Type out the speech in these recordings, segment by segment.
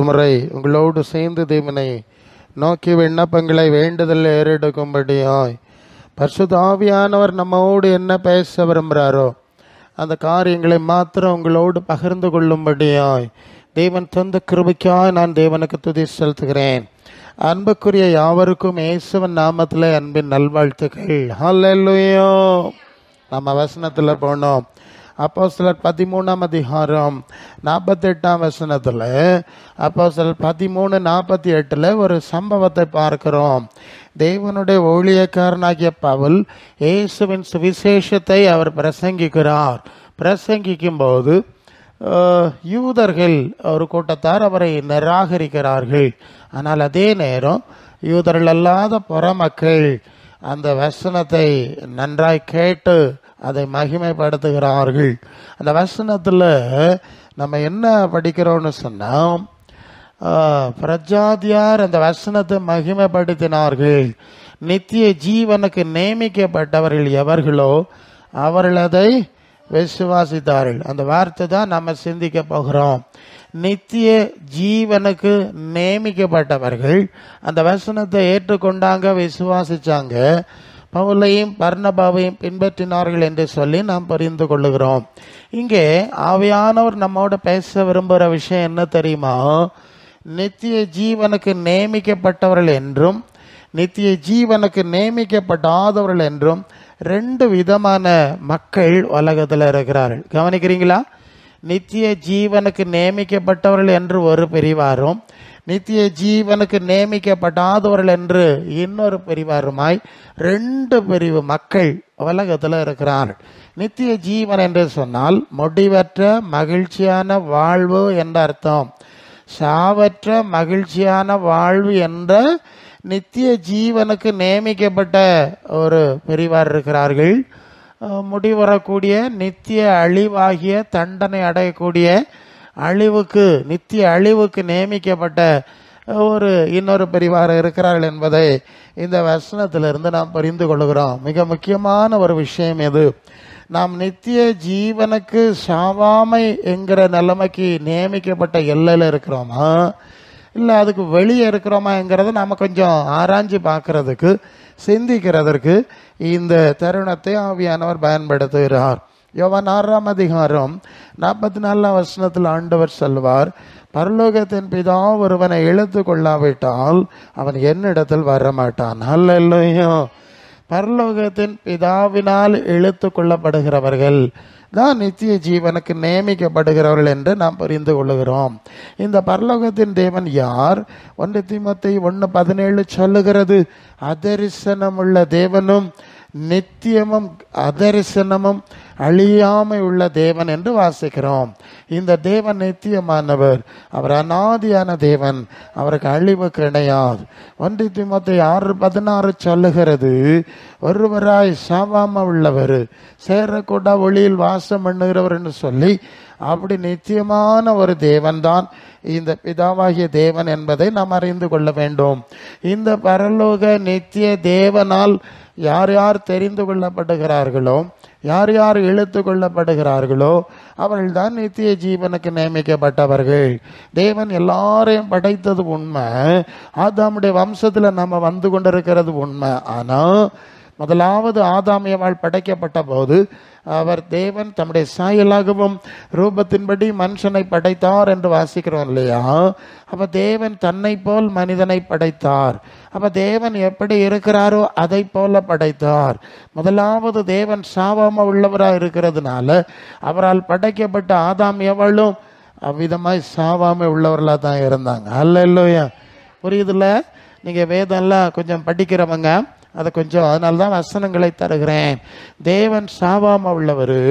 முறை உங்களோடு சேர்ந்து தேவனை நோக்கி விண்ணப்பங்களை வேண்டுதல் ஏறெடுக்கும்படியாய் பரிசுத்த ஆவியானவர் நம்மோடு என்ன பேச விரும்புகிறாரோ அந்த காரியங்களை மாத்திரம் உங்களோடு பகிர்ந்து கொள்ளும்படியாய் தேவன் தந்த கிருபைக்காய் நான் தேவனுக்கு துதி செலுத்துகிறேன். அன்புக்குரிய யாவருக்கும் இயேசுவின் நாமத்திலே அன்பின் நல்வாழ்த்துக்கள். ஹல்லேலூயா. நம்ம வசனத்தில் போனோம். அப்போஸ்தலர் 13ஆம் அதிகாரம் 48ஆம் வசனத்தில் அப்போஸ்தலர் 13:48 ஒரு சம்பவத்தை பார்க்கிறோம். தேவனுடைய ஊழியக்காரனாகிய பவுல் இயேசுவின் சுவிசேஷத்தை அவர் பிரசங்கிக்கிறார். பிரசங்கிக்கும் போது யூதர்கள் ஒரு கூட்டத்தார் அவரை நிராகரிக்கிறார்கள். ஆனால் அதே நேரம் யூதர்கள் அல்லாத புறமக்கள் அந்த வசனத்தை நன்றாய் கேட்டு அதை மகிமைப்படுத்துகிறார்கள். அந்த வசனத்தில் நம்ம என்ன படிக்கிறோம்னு சொன்னால், பிரஜாதியார் அந்த வசனத்தை மகிமைப்படுத்தினார்கள். நித்திய ஜீவனுக்கு நியமிக்கப்பட்டவர்கள் எவர்களோ அவர்கள் அதை விசுவாசித்தார்கள். அந்த வார்த்தை தான் நம்ம சிந்திக்க போகிறோம். நித்திய ஜீவனுக்கு நியமிக்கப்பட்டவர்கள் அந்த வசனத்தை ஏற்றுக்கொண்டாங்க, விசுவாசிச்சாங்க, பவுலையும் பர்னபாவையும் பின்பற்றினார்கள் என்று சொல்லி நாம் புரிந்து கொள்ளுகிறோம். இங்கே ஆவியானவர் நம்மோட பேச விரும்புகிற விஷயம் என்ன தெரியுமா? நித்திய ஜீவனுக்கு நியமிக்கப்பட்டவர்கள் என்றும் நித்திய ஜீவனுக்கு நியமிக்கப்படாதவர்கள் என்றும் ரெண்டு விதமான மக்கள் உலகத்தில் இருக்கிறார்கள். கவனிக்கிறீங்களா? நித்திய ஜீவனுக்கு நியமிக்கப்பட்டவர்கள் என்று ஒரு பிரிவாரும், நித்திய ஜீவனுக்கு நியமிக்கப்படாதவர்கள் என்று இன்னொரு பிரிவாருமாய் ரெண்டு பிரிவு மக்கள் உலகத்தில் இருக்கிறார்கள். நித்திய ஜீவன் என்று சொன்னால் முடிவற்ற மகிழ்ச்சியான வாழ்வு என்ற அர்த்தம். சாவற்ற மகிழ்ச்சியான வாழ்வு என்ற நித்திய ஜீவனுக்கு நியமிக்கப்பட்ட ஒரு பிரிவார் இருக்கிறார்கள். முடிவரக்கூடிய நித்திய அழிவாகிய தண்டனை அடையக்கூடிய அழிவுக்கு, நித்திய அழிவுக்கு நியமிக்கப்பட்ட ஒரு இன்னொரு பிரிவார் இருக்கிறார்கள் என்பதை இந்த வசனத்திலிருந்து நாம் புரிந்து கொள்கிறோம். மிக முக்கியமான ஒரு விஷயம் எது? நாம் நித்திய ஜீவனுக்கு சாவாமை என்கிற நிலைமைக்கு நியமிக்கப்பட்ட எல்லையில் இருக்கிறோமா, இல்லை அதுக்கு வெளியே இருக்கிறோமாங்கிறத நாம் கொஞ்சம் ஆராய்ச்சி பார்க்கறதுக்கு, சிந்திக்கிறதற்கு இந்த தருணத்தை ஆவியானவர் பயன்படுத்துகிறார். யோவான் 6ஆம் அதிகாரம் 44ஆம் வசனத்தில் ஆண்டவர் சொல்வார், பரலோகத்தின் பிதா ஒருவனை இழுத்து கொள்ளாவிட்டால் அவன் என்னிடத்தில் வரமாட்டான். அல்லேலூயா. பரலோகத்தின் பிதாவினால் இழுத்து கொள்ளப்படுகிறவர்கள் தான் நித்திய ஜீவனுக்கு நியமிக்கப்படுகிறவர்கள் என்று நாம் புரிந்து கொள்ளுகிறோம். இந்த பரலோகத்தின் தேவன் யார்? 1 தீமோத்தேயு 1:17 சொல்லுகிறது, அதரிசனமுள்ள தேவனும் நித்தியமும் அதரிசனமும் அழியாமை உள்ள தேவன் என்று வாசிக்கிறோம். இந்த தேவன் நித்தியமானவர், அவர் அநாதியான தேவன், அவருக்கு அழிவு கிடையாது. 1 தீமோத்தேயு 6:16 சொல்லுகிறது, ஒருவராய் சாவாம உள்ளவர், சேரக்கூட ஒளியில் வாசம் பண்ணுகிறவர் என்று சொல்லி, அப்படி நித்தியமான ஒரு தேவன் தான் இந்த பிதாவாகிய தேவன் என்பதை நாம் அறிந்து கொள்ள வேண்டும். இந்த பரலோக நித்திய தேவனால் யார் யார் தெரிந்து கொள்ளப்படுகிறார்களோ, யார் யார் இழுத்து கொள்ளப்படுகிறார்களோ அவர்கள் தான் நித்திய ஜீவனுக்கு நியமிக்கப்பட்டவர்கள். தேவன் எல்லாரையும் படைத்தது உண்மை, ஆதாமுடைய வம்சத்தில் நம்ம வந்து கொண்டிருக்கிறது உண்மை. ஆனால் முதலாவது ஆதாம் ஏவாள் படைக்கப்பட்ட போது அவர் தேவன் தம்முடைய சாயலாகவும் ரூபத்தின்படி மனுஷனை படைத்தார் என்று வாசிக்கிறோம் இல்லையா? அப்ப தேவன் தன்னை போல் மனிதனை படைத்தார். அப்ப தேவன் எப்படி இருக்கிறாரோ அதை போல படைத்தார். முதலாவது தேவன் சாவாம உள்ளவராக இருக்கிறதுனால அவரால் படைக்கப்பட்ட ஆதாம் ஏவாளும் அவ்விதமாய் சாவாம உள்ளவர்களாக தான் இருந்தாங்க. அல்லேலூயா. புரியுதுல்ல? நீங்க வேதம்லாம் கொஞ்சம் படிக்கிறவங்க அதை கொஞ்சம், அதனால தான் வசனங்களை தருகிறேன். தேவன் சாவாம உள்ளவர்,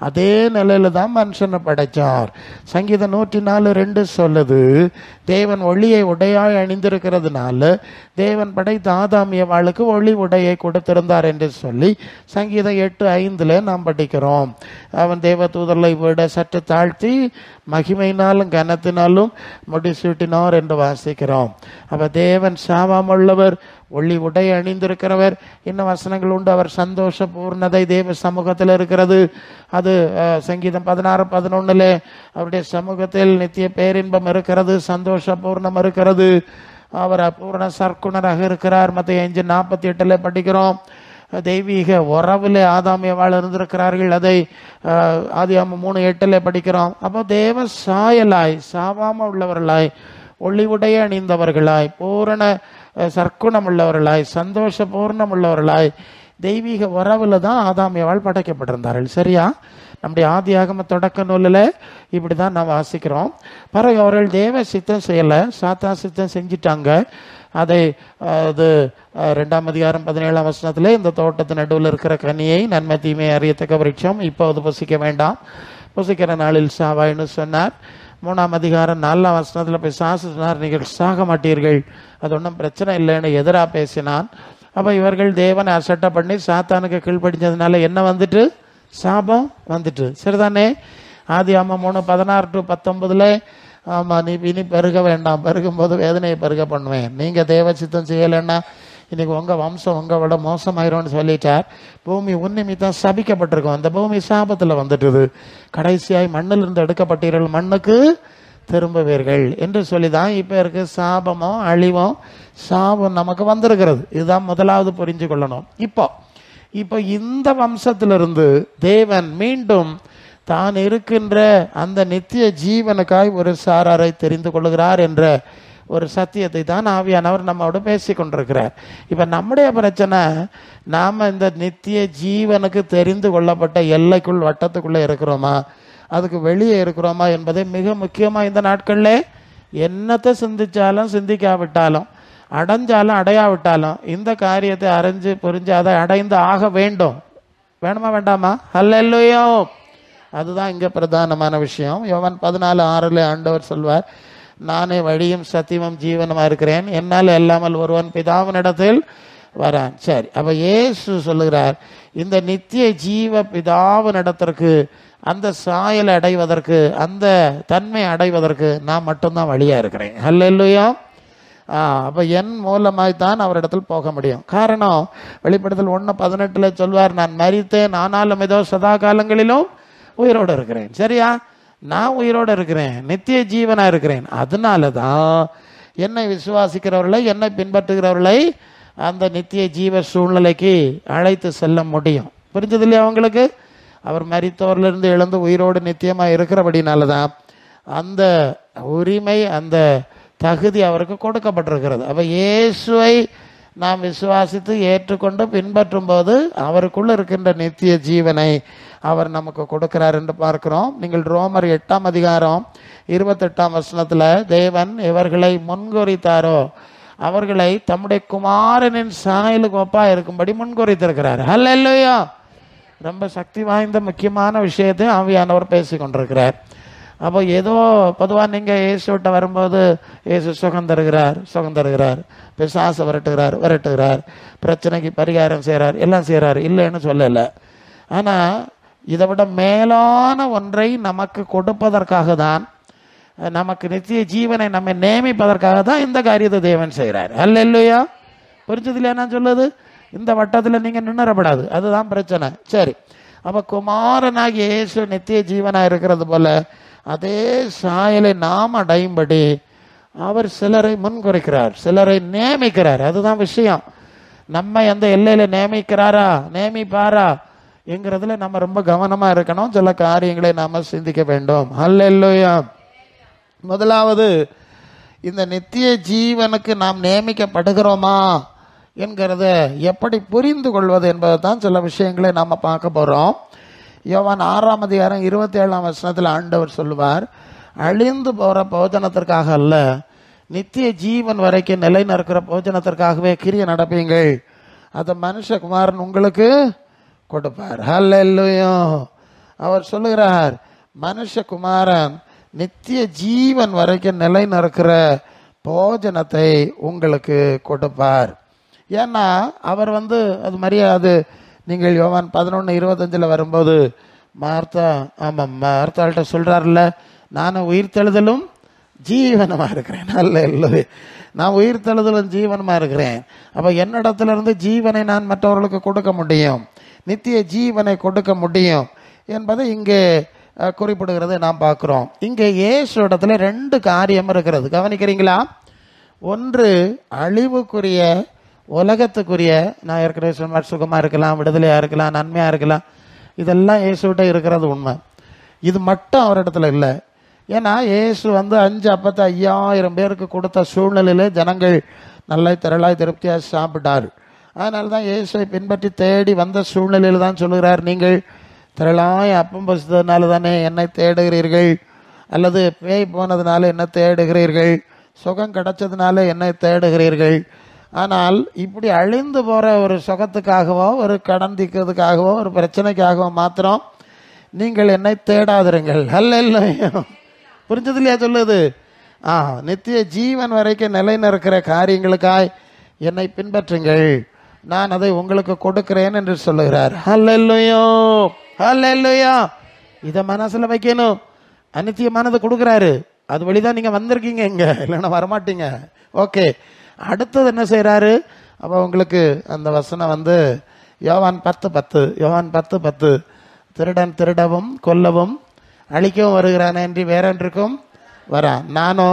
அதே நிலையில தான் மனுஷனை படைச்சார். சங்கீதம் 104:2 சொல்லுது, தேவன் ஒளியை உடையாய் அணிந்திருக்கிறதுனால தேவன் படைத்த ஆதாம் ஏவாளுக்கு ஒளி உடையை கொடுத்திருந்தார் என்று சொல்லி சங்கீதம் 8:5 நாம் படிக்கிறோம். அவன் தேவ தூதர்களை விட சற்று தாழ்த்தி மகிமையினாலும் கனத்தினாலும் முடிசூட்டினார் என்று வாசிக்கிறோம். அப்ப தேவன் சாவாம உள்ளவர், ஒளி உடை அணிந்திருக்கிறவர். இன்னும் வசனங்கள் உண்டு. அவர் சந்தோஷ பூர்ணதை தேவ சமூகத்தில் இருக்கிறது. அது சங்கீதம் 16:11 அவருடைய சமூகத்தில் நித்திய பேரின்பம் இருக்கிறது, சந்தோஷ பூர்ணம் இருக்கிறது. அவர் பூர்ண சர்க்குணராக இருக்கிறார். மத்திய 5:48 படிக்கிறோம். தெய்வீக உறவில் ஆதாம் ஏவாள் இருந்திருக்கிறார்கள். அதை ஆதியாகமம் 3:8 படிக்கிறோம். அப்போ தேவ சாயலாய், சாவாம உள்ளவர்களாய், ஒளிவுடைய அணிந்தவர்களாய், பூரண சர்க்குணம் உள்ளவர்களாய், சந்தோஷ பூர்ணம் உள்ளவர்களாய், தெய்வீக உறவுல தான் ஆதாம் ஏவாள் படைக்கப்பட்டிருந்தார்கள். சரியா? நம்முடைய ஆதியாகம தொடக்க நூலில் இப்படி தான் நாம் வாசிக்கிறோம். பிறகு அவர்கள் தேவ சித்தம் செய்யலை, சாத்தான் சித்தம் செஞ்சிட்டாங்க. அதை அது 2ஆம் அதிகாரம் 17ஆம் வசனத்திலே, இந்த தோட்டத்தின் நடுவில் இருக்கிற கனியை நன்மை தீமை அறியத்தக்க விருட்சம் இப்போது புசிக்க வேண்டாம், புசிக்கிற நாளில் சாவாயின்னு சொன்னார். 3ஆம் அதிகாரம் 4ஆம் வசனத்தில் போய் சொன்னார், நீங்கள் சாக மாட்டீர்கள், அது ஒன்றும் பிரச்சனை இல்லைன்னு எதிராக பேசினான். அப்போ இவர்கள் தேவனை அசட்டை பண்ணி சாத்தானுக்கு கீழ்ப்படிஞ்சதுனால என்ன வந்துட்டு? சாபம் வந்துட்டு. சரிதானே? ஆதியாகமம் 3:16-19 ஆமாம், நீ இனி பெருக வேண்டாம், பெருகும்போது வேதனையை பெருக பண்ணுவேன், நீங்கள் தேவ சித்தம் செய்யலைன்னா இன்னைக்கு உங்கள் வம்சம் உங்களை விட மோசமாயிரும்னு சொல்லிட்டார். பூமி உன்னிமித்தம் சபிக்கப்பட்டிருக்கும். அந்த பூமி சாபத்தில் வந்துட்டுது. கடைசியாய் மண்ணிலிருந்து எடுக்கப்பட்டீர்கள், மண்ணுக்கு திரும்புவீர்கள் என்று சொல்லி தான் இப்போ இருக்கு. சாபமோ அழிவோ சாபம் நமக்கு வந்திருக்கிறது. இதுதான் முதலாவது புரிஞ்சு கொள்ளணும். இப்போ இந்த வம்சத்திலிருந்து தேவன் மீண்டும் தான் இருக்கின்ற அந்த நித்திய ஜீவனுக்காய் ஒரு சாராரை தெரிந்து கொள்கிறார் என்ற ஒரு சத்தியத்தை தான் ஆவியானவர் நம்மோடு பேசி கொண்டிருக்கிறார். இப்போ நம்முடைய பிரச்சனை, நாம் இந்த நித்திய ஜீவனுக்கு தெரிந்து கொள்ளப்பட்ட எல்லைக்குள் வட்டத்துக்குள்ளே இருக்கிறோமா, அதுக்கு வெளியே இருக்கிறோமா என்பதை மிக முக்கியமாக இந்த நாட்களில் என்னத்தை சிந்திச்சாலும் சிந்திக்காவிட்டாலும், அடைஞ்சாலும் அடையாவிட்டாலும், இந்த காரியத்தை அறிஞ்சு புரிஞ்சு அதை அடைந்து ஆக வேண்டும். வேணுமா வேண்டாமா? ஹல்லேலூயா. அதுதான் இங்கே பிரதானமான விஷயம். யோவான் 14:6 ஆண்டவர் சொல்வார், நானே வழியும் சத்தியமும் ஜீவனுமா இருக்கிறேன், என்னால் இல்லாமல் ஒருவன் பிதாவினிடத்தில் வரான். சரி, அப்போ இயேசு சொல்லுகிறார், இந்த நித்திய ஜீவ பிதாவினிடத்திற்கு, அந்த சாயலை அடைவதற்கு, அந்த தன்மை அடைவதற்கு நான் மட்டும்தான் வழியா இருக்கிறேன். ஹல்லேலூயா. அப்போ என் மூலமாய்த்தான் அவரிடத்தில் போக முடியும். காரணம், வெளிப்படுத்தல் 1:18 சொல்வார், நான் மரித்தேன், ஆனாலும் ஏதோ சதா காலங்களிலும் உயிரோடு இருக்கிறேன். சரியா? நான் உயிரோடு இருக்கிறேன், நித்திய ஜீவனா இருக்கிறேன். அதனால தான் என்னை விசுவாசிக்கிறவர்களை, என்னை பின்பற்றுகிறவர்களை அந்த நித்திய ஜீவ சூழ்நிலைக்கு அழைத்து செல்ல முடியும். புரிஞ்சது இல்லையா அவங்களுக்கு? அவர் மரித்தோரிலிருந்து எழுந்து உயிரோடு நித்தியமாக இருக்கிறபடினால தான் அந்த உரிமை, அந்த தகுதி அவருக்கு கொடுக்கப்பட்டிருக்கிறது. அப்போ இயேசுவை நாம் விசுவாசித்து ஏற்றுக்கொண்டு பின்பற்றும் போது அவருக்குள்ள இருக்கின்ற நித்திய ஜீவனை அவர் நமக்கு கொடுக்கிறார் என்று பார்க்கிறோம். நீங்கள் ரோமர் 8ஆம் அதிகாரம் 28ஆம் வசனத்தில், தேவன் இவர்களை முன்குறித்தாரோ அவர்களை தம்முடைய குமாரனின் சாயலுக்கு ஒப்பா இருக்கும்படி முன்குறித்திருக்கிறார். ஹல்லேலூயா. ரொம்ப சக்தி வாய்ந்த முக்கியமான விஷயத்தை ஆவியானவர் பேசி கொண்டிருக்கிறார். அப்போ ஏதோ பொதுவாக நீங்கள் இயேசுவிட்ட வரும்போது இயேசு சுகம் தருகிறார், பிசாசை விரட்டுகிறார், பிரச்சனைக்கு பரிகாரம் செய்கிறார், எல்லாம் செய்கிறார், இல்லைன்னு சொல்லலை. ஆனால் இதை விட மேலான ஒன்றை நமக்கு கொடுப்பதற்காக தான், நமக்கு நித்திய ஜீவனை நம்மை நியமிப்பதற்காக தான் இந்த காரியத்தை தேவன் செய்கிறார். ஹல்லேலூயா. புரிஞ்சது இல்லையா நான் சொல்லுது? இந்த வட்டத்தில் நீங்கள் நின்றுடப்படாது, அதுதான் பிரச்சனை. சரி, அப்போ குமாரனாகிய இயேசு நித்திய ஜீவனாக இருக்கிறது போல அதே சாயலை நாம் அடையும்படி அவர் சிலரை முன்குறைக்கிறார், சிலரை நியமிக்கிறார். அதுதான் விஷயம். நம்ம எந்த எல்லையில நியமிப்பாரா என்கிறதுல நம்ம ரொம்ப கவனமா இருக்கணும். சில காரியங்களை நாம சிந்திக்க வேண்டும். ஹல்லேலூயா. முதலாவது, இந்த நித்திய ஜீவனுக்கு நாம் நியமிக்கப்படுகிறோமா என்கிறத எப்படி புரிந்து கொள்வது என்பதை தான் சில விஷயங்களை நாம் பார்க்க போகிறோம். யோவான் 6ஆம் அதிகாரம் 27ஆம் வசனத்தில் ஆண்டவர் சொல்லுவார், அழிந்து போகிற போஜனத்திற்காக அல்ல, நித்திய ஜீவன் வரைக்கும் நிலை நிற்கிற போஜனத்திற்காகவே கிரியை நடப்பீங்கள், அதை மனுஷகுமாரன் உங்களுக்கு கொடுப்பார். ஹல்லேலூயா. அவர் சொல்லுகிறார், மனுஷகுமாரன் நித்திய ஜீவன் வரைக்கும் நிலை நிற்கிற போஜனத்தை உங்களுக்கு கொடுப்பார். ஏன்னா அவர் அது மாதிரியே அது நீங்கள் யோவான் 11:25 வரும்போது மார்த்தாள்கிட்ட சொல்றாருல்ல, நான் உயிர்த்தெழுதலும் ஜீவனமா இருக்கிறேன். அல்லேலூயா. நான் உயிர் தழுதலும் ஜீவனமா இருக்கிறேன். அப்ப என்னிடத்துல இருந்து ஜீவனை நான் மற்றவர்களுக்கு கொடுக்க முடியும், நித்திய ஜீவனை கொடுக்க முடியும் என்பதை இங்கே குறிப்பிடுகிறது நாம் பார்க்கிறோம். இங்கே இயேசு இடத்துல 2 காரியம் இருக்கிறது, கவனிக்கிறீங்களா? ஒன்று அழிவுக்குரிய உலகத்துக்குரிய, நான் ஏற்கனவே சொன்ன சுகமா இருக்கலாம், விடுதலையா இருக்கலாம், நன்மையா இருக்கலாம், இதெல்லாம் இயேசுகிட்ட இருக்கிறது உண்மை. இது மட்டும் அவரிடத்துல இல்லை. ஏன்னா இயேசு 5 அப்பத்தை 5000 பேருக்கு கொடுத்த சூழ்நிலையில ஜனங்கள் நல்ல திரளாய் திருப்தியாக சாப்பிட்டார். அதனால தான் இயேசுவை பின்பற்றி தேடி வந்த சூழ்நிலையில தான் சொல்லுகிறார், நீங்கள் திரளாய் அப்பம் பசித்ததுனால தானே என்னை தேடுகிறீர்கள், அல்லது பேய் போனதுனால என்ன தேடுகிறீர்கள், சுகம் கிடைச்சதுனால என்னை தேடுகிறீர்கள். ஆனால் இப்படி அழிந்து போற ஒரு சுகத்துக்காகவோ, ஒரு கடன் தீர்க்கிறதுக்காகவோ, ஒரு பிரச்சனைக்காகவோ மாத்திரம் நீங்கள் என்னை தேடாதிருங்கள். அல்லேலூயா. புரிஞ்சது இல்லையா சொல்லுது? நித்திய ஜீவன் வரைக்கும் நிலைநிற்கிற காரியங்களுக்காய் என்னை பின்பற்றுங்கள், நான் அதை உங்களுக்கு கொடுக்கிறேன் என்று சொல்லுகிறார். அல்லேலூயா, அல்லேலூயா. இதை மனசுல வைக்கணும். அநித்தியமானது கொடுக்குறாரு, அது வழிதான் நீங்க வந்திருக்கீங்க, இங்க இல்லைன்னா வரமாட்டீங்க. ஓகே, அடுத்தது என்ன செய்யறாரு? அப்போ உங்களுக்கு அந்த வசனம் யோவான் 10:10, யோவான் 10:10, திருடன் திருடவும் கொல்லவும் அழிக்கவும் வருகிறான் என்று வேறொன்றுக்கும் வரான், நானோ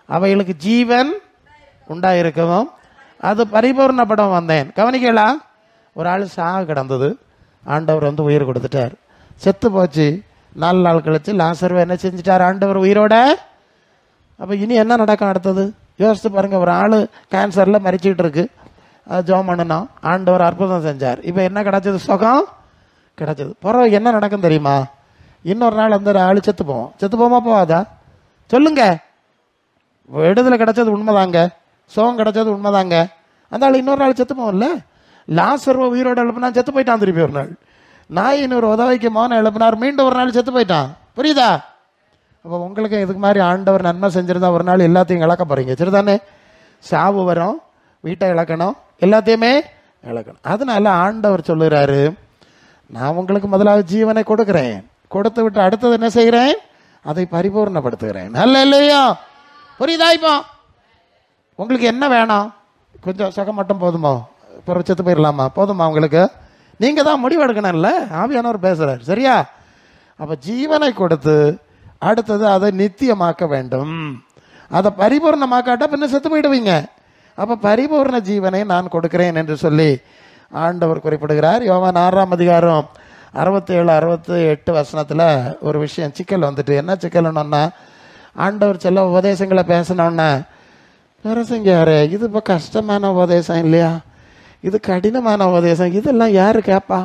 அவைகளுக்கு ஜீவன் உண்டாயிருக்கவும் அது பரிபூர்ணப்படம் வந்தேன். கவனிக்கலாம், ஒரு ஆள் சாக கிடந்தது, ஆண்டவர் உயிர் கொடுத்துட்டார். செத்து போச்சு. 4 நாள் கழிச்சு லாசர்வை என்ன செஞ்சிட்டார்? ஆண்டவர் உயிரோட. அப்போ இனி என்ன நடக்கும் அடுத்தது? யோசித்து பாருங்க. ஒரு ஆள் கேன்சரில் மறிச்சிக்கிட்டு இருக்கு, ஜோம் பண்ணணும், ஆண்டவர் அற்புதம் செஞ்சார். இப்போ என்ன கிடைச்சது? சுகம் கிடைச்சது. பிறகு என்ன நடக்கும் தெரியுமா? இன்னொரு நாள் அந்த ஆள் செத்து போவோம். செத்து போமா போவாதா? சொல்லுங்க. விடுதலை கிடைச்சது உண்மைதாங்க, சுகம் கிடைச்சது உண்மைதாங்க. அந்த ஆள் இன்னொரு நாள் செத்து போவோம்ல. லாசர்வை உயிரோட எழுப்பினா செத்து போயிட்டான். திருப்பி ஒரு நாள் நாயின் ஒரு உதவிக்கு மோன எழுப்பினார், மீண்டும் ஒரு நாள் செத்து போயிட்டான். புரியுதா? அப்போ உங்களுக்கு இதுக்கு மாதிரி ஆண்டவர் நன்மை செஞ்சிருந்தா ஒரு நாள் எல்லாத்தையும் இழக்க போறீங்க. சரிதானே? சாவு வரும், வீட்டை இழக்கணும், எல்லாத்தையுமே இழக்கணும். அதனால ஆண்டவர் சொல்லுறாரு, நான் உங்களுக்கு முதலாவது ஜீவனை கொடுக்கிறேன், கொடுத்து விட்டு அடுத்தது என்ன செய்கிறேன்? அதை பரிபூர்ணப்படுத்துகிறேன். அல்லேலூயா. புரியுதா? இப்போ உங்களுக்கு என்ன வேணும்? கொஞ்சம் சுகம் மட்டும் போதுமா? பிறகு செத்து போயிடலாமா? போதுமா உங்களுக்கு? நீங்க தான் முடிவு எடுக்கணும்ல. ஆவியானவர் பேசுறாரு. சரியா? அப்ப ஜீவனை கொடுத்து அடுத்தது அதை நித்தியமாக்க வேண்டும். அதை பரிபூர்ணமாக்காட்டா பின்ன செத்து போயிடுவீங்க. அப்ப பரிபூர்ண ஜீவனை நான் கொடுக்கிறேன் என்று சொல்லி ஆண்டவர் குறிப்பிடுகிறார். யோவான் 6:67, 68 வசனத்துல ஒரு விஷயம் சிக்கல் என்ன சிக்கல்னா, ஆண்டவர் சில உபதேசங்களை பேசினோன்னா, பிரசங்கியாரே இது இப்போ கஷ்டமான உபதேசம் இல்லையா, இது கடினமான உபதேசம், இதெல்லாம் யாரு கேட்பா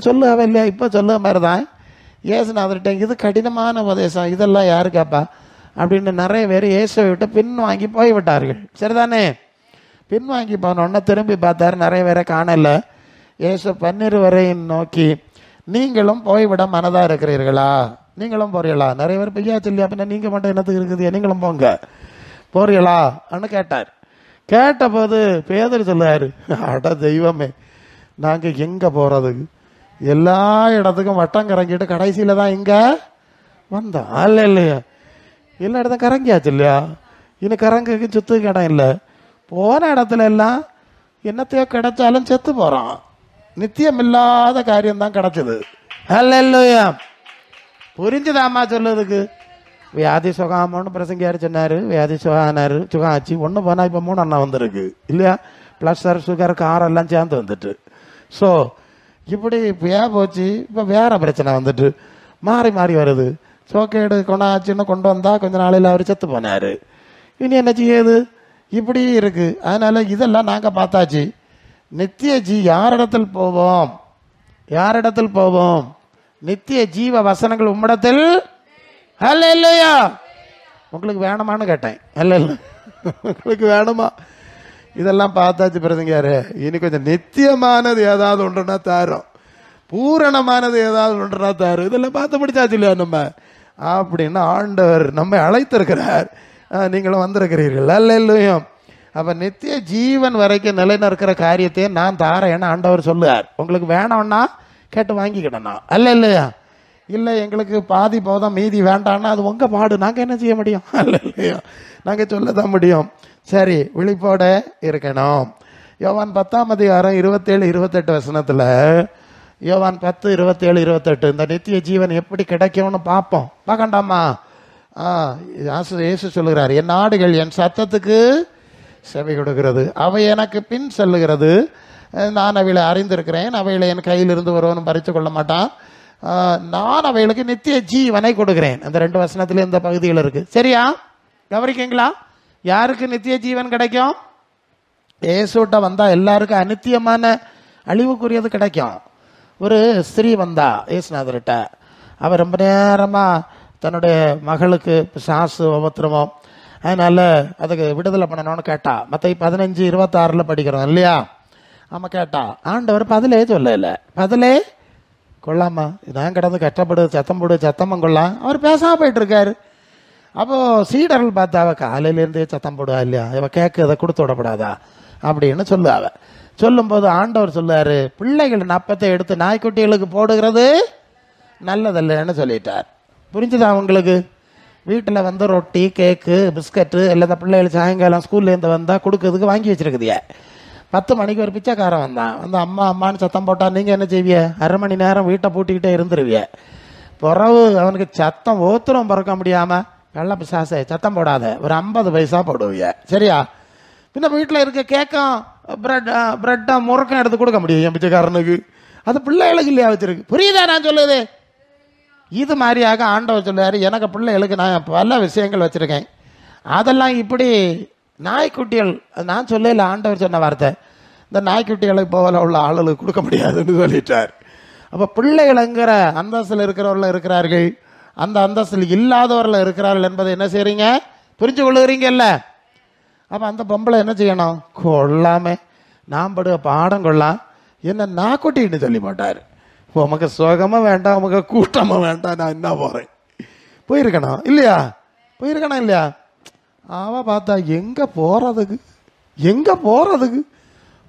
சொல்லுவா இல்லையா? இப்போ சொல்லுவ மாதிரிதான் ஏசுநாதர்கிட்ட, இது கடினமான உபதேசம், இதெல்லாம் யாரு கேட்பா அப்படின்னு நிறைய பேர் இயேசுவை விட்டு பின்வாங்கி போய்விட்டார்கள். சரிதானே? பின்வாங்கி போனோன்னா திரும்பி பார்த்தாரு, நிறைய பேரை காணல. இயேசு 12 வரையும் நோக்கி, நீங்களும் போய்விட மனதா இருக்கிறீர்களா? நீங்களும் போறீங்களா? நிறைய பேர் பெய்யா சொல்லியா, பின்ன நீங்க மட்டும் என்னத்துக்கு இருக்குது, நீங்களும் போங்க போறீங்களா அன்னு கேட்டார். கேட்டபோது பேதர் சொல்லாரு, அட தெய்வமே, நாங்க எங்க போறது, எல்லா இடத்துக்கும் வட்டம் கறங்கிட்டு கடைசியில தான் இங்க வந்தோம். அல்ல இல்லையா? எல்லா இடத்தும் கறங்கியாச்சு இல்லையா? இன்னும் கறங்குக்கு சுத்துக்கு இடம் இல்லை. போன இடத்துல எல்லாம் என்னத்தையோ கிடைச்சாலும் செத்து போறோம். நித்தியம் இல்லாத காரியம் தான் கிடைச்சது. அல்ல இல்லையா? புரிஞ்சுதாமா சொல்லுறதுக்கு? வியாதி சுகாமன்னு பிரசங்கியாரு சொன்னாரு, வியாதி சுகானாரு, சுகாச்சு ஒன்று போனால் இப்போ 3 அண்ணா வந்திருக்கு இல்லையா? ப்ளஷர் சுகர் காரம் எல்லாம் சேர்ந்து வந்துட்டு. ஸோ இப்படி போச்சு. இப்போ வேற பிரச்சனை வந்துட்டு மாறி மாறி வருது. சோக்கேடு கொண்டாச்சுன்னு கொண்டு வந்தா கொஞ்ச நாளையில் அவர் செத்து போனாரு. இனி என்ன செய்யுது? இப்படி இருக்கு. அதனால இதெல்லாம் நாங்க பார்த்தாச்சு. நித்திய யாரிடத்தில் போவோம்? யாரிடத்தில் போவோம்? நித்திய ஜீவ வசனங்கள் உம்மிடத்தில். அல்லேலூயா. உங்களுக்கு வேணுமான்னு கேட்டேன். அல்ல உங்களுக்கு வேணுமா? இதெல்லாம் பார்த்தாச்சு பிரசங்கியாரு. இனி கொஞ்சம் நித்தியமானது ஏதாவது ஒன்றுனா தாரும், பூரணமானது ஏதாவது ஒன்றுனா தாரும். இதெல்லாம் பார்த்து முடிச்சாச்சு இல்லையா நம்ம அப்படின்னு ஆண்டவர் நம்மை அழைத்திருக்கிறார். நீங்களும் வந்திருக்கிறீர்கள். அல்லேலூயா. அப்ப நித்திய ஜீவன் வரைக்கும் நிலைநிற்கிற காரியத்தை நான் தாரேன்னு ஆண்டவர் சொல்லுவார். உங்களுக்கு வேணும்னா கேட்டு வாங்கிக்கிடணும். அல்ல இல்லையா? இல்லை எங்களுக்கு பாதி போதும் மீதி வேண்டான்னா அது உங்க பாடு, நாங்க என்ன செய்ய முடியும்? இல்லையா, நாங்க சொல்லதான் முடியும். சரி, விழிப்போட இருக்கணும். யோவான் 10:27-28 யோவான் 10:27-28 இந்த நித்திய ஜீவன் எப்படி கிடைக்கும்னு பார்ப்போம். பார்க்கண்டாமா? இயேசு சொல்லுகிறார், என் ஆடுகள் என் சத்தத்துக்கு செவி கொடுக்கிறது, அவை எனக்கு பின் செல்லுகிறது, நான் அவைகளை அறிந்திருக்கிறேன், அவைகளை என் கையிலிருந்து ஒருவனும் பறித்து கொள்ள மாட்டான், நான் அவைகளுக்கு நித்திய ஜீவனை கொடுக்கிறேன். அந்த 2 வசனத்துல இந்த பகுதிகள் இருக்கு. சரியா, கவனிக்கீங்களா? யாருக்கு நித்திய ஜீவன் கிடைக்கும்? இயேசுட்ட வந்தா எல்லாருக்கும் அநித்தியமான அழிவுக்குரியது கிடைக்கும். ஒரு ஸ்திரீ வந்தா இயேசுநாதர்கிட்ட, அவர் ரொம்ப நேரமா தன்னுடைய மகளுக்கு பிசாசு உபத்திரமம், அதனால அதுக்கு விடுதலை பண்ணணும்னு கேட்டா. மத்தேயு 15:26 படிக்கிறோம் இல்லையா? ஆமா, கேட்டா. ஆண்டவர் பதிலே சொல்லல, பதிலே கொள்ளாமா, நான் கிடந்து கஷ்டப்படு சத்தம் போடு சத்தமும் கொள்ளலாம், அவர் பேசாம போயிட்டு இருக்காரு. அப்போ சீடர்கள் பார்த்தா, அவ காலையிலேருந்தே சத்தம் போடுவா இல்லையா, இவ கேட்க அதை கொடுத்து விடப்படாதா அப்படின்னு சொல்லுவாங்க. சொல்லும்போது ஆண்டவர் சொல்லுவாரு, பிள்ளைகள் நப்பத்தை எடுத்து நாய்க்குட்டிகளுக்கு போடுகிறது நல்லதல்லன்னு சொல்லிட்டார். புரிஞ்சுதா உங்களுக்கு? வீட்டில் வந்து ரொட்டி, கேக்கு, பிஸ்கட்டு எல்லாம் பிள்ளைகள் சாயங்காலம் ஸ்கூல்லேருந்து வந்தால் கொடுக்கறதுக்கு வாங்கி வச்சிருக்குதிய. 10 மணிக்கு ஒரு பிச்சைக்காரன் வந்தான், வந்து அம்மா அம்மான்னு சத்தம் போட்டான். நீங்கள் என்ன செய்விய? அரை மணி நேரம் வீட்டை பூட்டிக்கிட்டே இருந்துருவிய. பிறகு அவனுக்கு சத்தம் ஓத்திரம் பிறக்க முடியாமல், வெள்ள பிசாசே சத்தம் போடாத, ஒரு 50 பைசா போடுவிய. சரியா? பின்ன வீட்டில் இருக்க கேக்கம் பிரெட்டை முறுக்கம் எடுத்து கொடுக்க முடியும் என் பிச்சைக்காரனுக்கு? அது பிள்ளைகளுக்கு இல்லையா வச்சிருக்கு? புரியுதா நான் சொல்லுது? இது மாதிரியாக ஆண்டவர் சொல்லுவார், எனக்கு பிள்ளைகளுக்கு நான் பல விஷயங்கள் வச்சிருக்கேன், அதெல்லாம் இப்படி நாய்க்குட்டிகள், நான் சொல்லல, ஆண்டவர் சொன்ன வார்த்தை, இந்த நாய்க்குட்டிகளுக்கு போல உள்ள ஆளுகளுக்கு கொடுக்க முடியாதுன்னு சொல்லிட்டார். அப்போ பிள்ளைகள்ங்கிற அந்தஸ்தில் இருக்கிறவர்கள் இருக்கிறார்கள், அந்த அந்தஸ்தில் இல்லாதவர்கள் இருக்கிறார்கள் என்பதை என்ன செய்றீங்க? புரிஞ்சு கொள்ளுகிறீங்கல்ல? அப்போ அந்த பொம்பளை என்ன செய்யணும்? கொள்ளாம நான் படுக பாடம் கொள்ளலாம், என்ன நாக்குட்டின்னு சொல்லி போட்டார். உமக்கு சுகமும் வேண்டாம், உமக்கு கூட்டமும் வேண்டாம், நான் என்ன போகிறேன்? போயிருக்கணும் இல்லையா? போயிருக்கணும் இல்லையா? அவ பார்த்தா எங்கே போகிறதுக்கு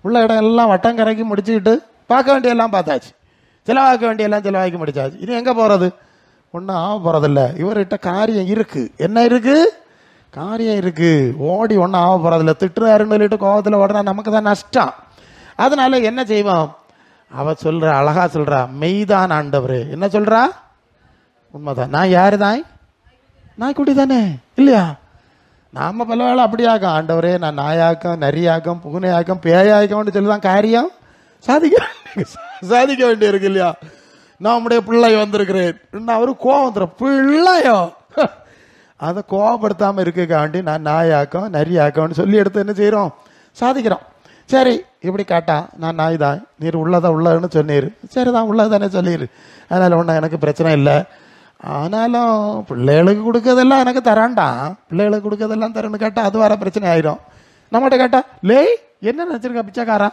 உள்ள இடம் எல்லாம் வட்டம் கரைக்கி முடிச்சுக்கிட்டு பார்க்க வேண்டியெல்லாம் பார்த்தாச்சு, செலவாக்க வேண்டியெல்லாம் செலவாக்கி முடிச்சாச்சு. இது எங்கே போகிறது? ஒன்றும் ஆக போகிறதில்ல. இவர்கிட்ட காரியம் இருக்குது. என்ன இருக்குது? காரியம் இருக்குது. ஓடி ஒன்றும் ஆக போகிறதில்ல. திட்டுறாருன்னு சொல்லிட்டு கோபத்தில் ஓடுறா, நமக்கு தான் நஷ்டம். அதனால என்ன செய்வோம்? அவ சொல்ற, அழகா சொல்றா, மெய்தான் ஆண்டவரே. என்ன சொல்றா? உண்மைதான். நான் யாரு தான்? நாய்க்குட்டி தானே இல்லையா? நாம பல வேலை அப்படியாகும், ஆண்டவரே நான் நாயாக்கம், நரியாக்கம், பூனையாக்கம், பேயாக்கம்னு சொல்லிதான் காரியம் சாதிக்க வேண்டிய இருக்கு இல்லையா? நான் உடைய பிள்ளை வந்திருக்கிறேன், அவரு கோவம் வந்துடும், பிள்ளையோ அதை கோவப்படுத்தாம இருக்காண்டி நான் நாயாக்கம் நரியாக்கம்னு சொல்லி எடுத்து என்ன செய்யறோம்? சாதிக்கிறோம். சரி, இப்படி காட்டா, நான் நாய் தான், நீர் உள்ளதுன்னு சொன்னீர், சரிதான் உள்ளதானே சொல்லிடு, அதனால ஒன்றும் எனக்கு பிரச்சனை இல்லை. ஆனாலும் பிள்ளைகளுக்கு கொடுக்கறதெல்லாம் எனக்கு தரான்டான், பிள்ளைகளுக்கு கொடுக்கறதெல்லாம் தரேன்னு கேட்டால் அது வர பிரச்சனை ஆயிரும். நம்மகிட்ட கேட்டா, லே என்ன நினச்சிருக்கா பிச்சைக்காரா,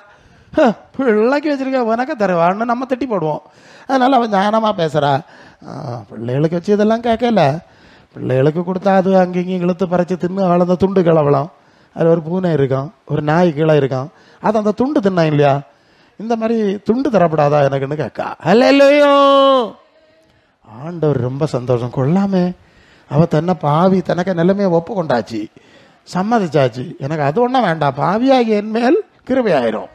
பிள்ளைக்கு வச்சிருக்க உனக்கு தருவான்னு நம்ம தட்டி போடுவோம். அதனால அவன் ஞானமாக பேசுகிறா. பிள்ளைகளுக்கு வச்சு இதெல்லாம் கேட்கல, பிள்ளைகளுக்கு கொடுத்தா அது அங்கேயும் இழுத்து பறைச்சி தின்னு வளர்ந்த துண்டு கிளவலாம், அதில் ஒரு பூனை இருக்கான், ஒரு நாய் கீழே இருக்கான், அது அந்த துண்டு தின்னா இல்லையா? இந்த மாதிரி துண்டு தரப்படாதா எனக்குன்னு கேட்கா. அல்லையோ, ஆண்டவர் ரொம்ப சந்தோஷம். கொள்ளாமே அவ தன்னை பாவி தனக்கு நிலைமையை ஒப்பு கொண்டாச்சு, சம்மதிச்சாச்சு, எனக்கு அது ஒன்றும் வேண்டாம், பாவியாகி என் மேல் கிருபையாயிரும்,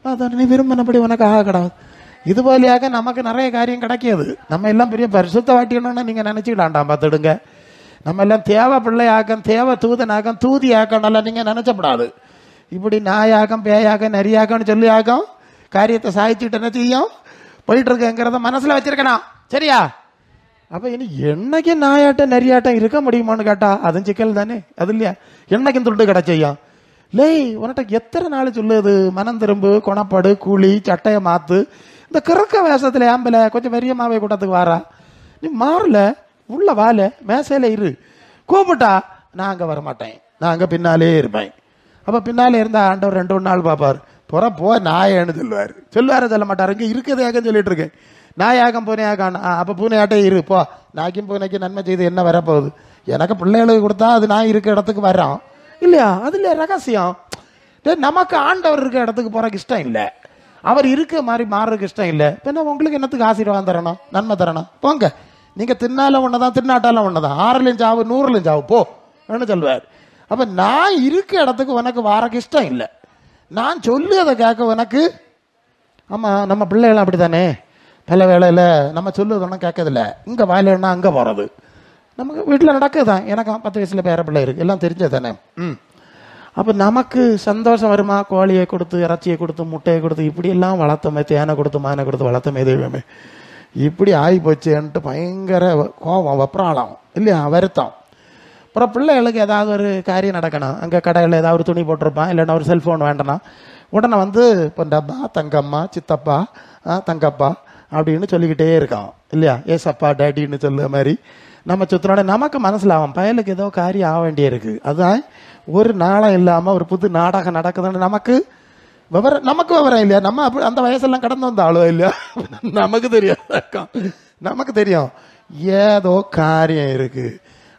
அதான் நீ விரும்பினபடி உனக்கு ஆக கிடாது. இது போலியாக நமக்கு நிறைய காரியம் கிடைக்கிது. நம்ம எல்லாம் பெரிய பரிசுத்த வாட்டியணும்னு நீங்கள் நினச்சிக்கிடாண்டாம், பார்த்துடுங்க. நம்ம எல்லாம் தேவை பிள்ளையாக்கம், தேவை தூதனாக்கம், தூதி ஆக்கம்னால நீங்கள் நினச்சப்படாது. இப்படி நாயாக்கம், பேயாக்கம், நரியாக்கம்னு சொல்லி ஆக்கம் காரியத்தை சாய்ச்சிட்டு என்ன செய்யும்? போயிட்டு இருக்கேங்கிறத மனசில் வச்சிருக்கணும். சரியா? அப்போ இனி என்னைக்கு நாயாட்டம் நரியாட்டம் இருக்க முடியுமான்னு கேட்டா அதுவும் சிக்கல் தானே. அது இல்லையா? என்னைக்கும் துண்டு கிடைச்சையா? லே உன்கிட்ட எத்தனை நாள் சொல்லுது, மனம் திரும்பு, குணப்படு, கூலி, சட்டையை மாத்து, இந்த கிறுக்க வேஷத்துல ஆம்பல கொஞ்சம் பெரியமாவே கூட்டத்துக்கு வாரா, நீ மாறல, உள்ள வால, மேசையில இரு, கூப்பிட்டா நான் அங்கே வரமாட்டேன், நான் அங்கே பின்னாலே இருப்பேன். அப்போ பின்னாலே இருந்தா ஆண்டவர் 2 நாள் பார்ப்பார், புற போ நாயன்னு சொல்லுவார். சொல்ல மாட்டார், இங்கே இருக்கிறதாக சொல்லிட்டு இருக்கேன், நாயாகம் பூனையாகம். அப்போ பூனையாட்டே இரு, போ, நாய்க்கும் பூனைக்கும் நன்மை செய்து என்ன வரப்போகுது? எனக்கு பிள்ளைகளுக்கு கொடுத்தா அது நான் இருக்க இடத்துக்கு வரான் இல்லையா? அது இல்லையா ரகசியம்? நமக்கு ஆண்டவர் இருக்க இடத்துக்கு போறக்கு இஷ்டம் இல்லை. அவர் இருக்க மாதிரி மாறுறதுக்கு இஷ்டம் இல்லை. பின்ன உங்களுக்கு என்னத்துக்கு ஆசீர்வாதம் தரணும், நன்மை தரணும்? போங்க, நீங்க தின்னாலும் ஒண்ணுதான், தின்னாட்டாலும் ஒண்ணுதான், 6லையும் சாவு 100லையும் சாவு போ சொல்லுவார். அப்ப நான் இருக்க இடத்துக்கு உனக்கு வாரக்கு இஷ்டம் இல்லை, நான் சொல்லி அதை கேட்க உனக்கு. ஆமா, நம்ம பிள்ளைகள் அப்படித்தானே, பல வேளையில் நம்ம சொல்லுவது ஒன்றும் கேட்கறதில்ல, இங்கே வாயிலன்னா அங்கே போகிறது. நமக்கு வீட்டில் நடக்குதுதான். எனக்கு 10 வயசுல பேர பிள்ளை இருக்கு, எல்லாம் தெரிஞ்சது தானே. அப்போ நமக்கு சந்தோஷம் வருமா? கோழியை கொடுத்து, இறைச்சியை கொடுத்து, முட்டையை கொடுத்து, இப்படியெல்லாம் வளர்த்தமே, தேனை கொடுத்து, மானை கொடுத்து வளர்த்தமே, தெய்வமே இப்படி ஆகி போச்சுன்ட்டு பயங்கர கோபம், வெப்ராளம் இல்லையா, வருத்தம். அப்புறம் பிள்ளைகளுக்கு ஏதாவது ஒரு காரியம் நடக்கணும், அங்கே கடையில் ஏதாவது ஒரு துணி போட்டிருப்பான், இல்லைன்னா ஒரு செல்ஃபோன் வேண்டனா உடனே வந்து பொண்டப்பா, தங்கம்மா, சித்தப்பா, தங்கப்பா அப்படின்னு சொல்லிக்கிட்டே இருக்கான் இல்லையா, ஏசப்பா டேடின்னு சொல்லுற மாதிரி நம்ம சுத்தினோட நமக்கு மனசில் பயலுக்கு ஏதோ காரியம் ஆக வேண்டிய இருக்கு. அதுதான் ஒரு நாளம் இல்லாமல் ஒரு புது நாடகம் நடக்குதுன்னு நமக்கு விவரம் இல்லையா? நம்ம அப்படி அந்த வயசெல்லாம் கடந்து வந்த ஆளோ இல்லையா? நமக்கு தெரியாது, நமக்கு தெரியும் ஏதோ காரியம் இருக்கு.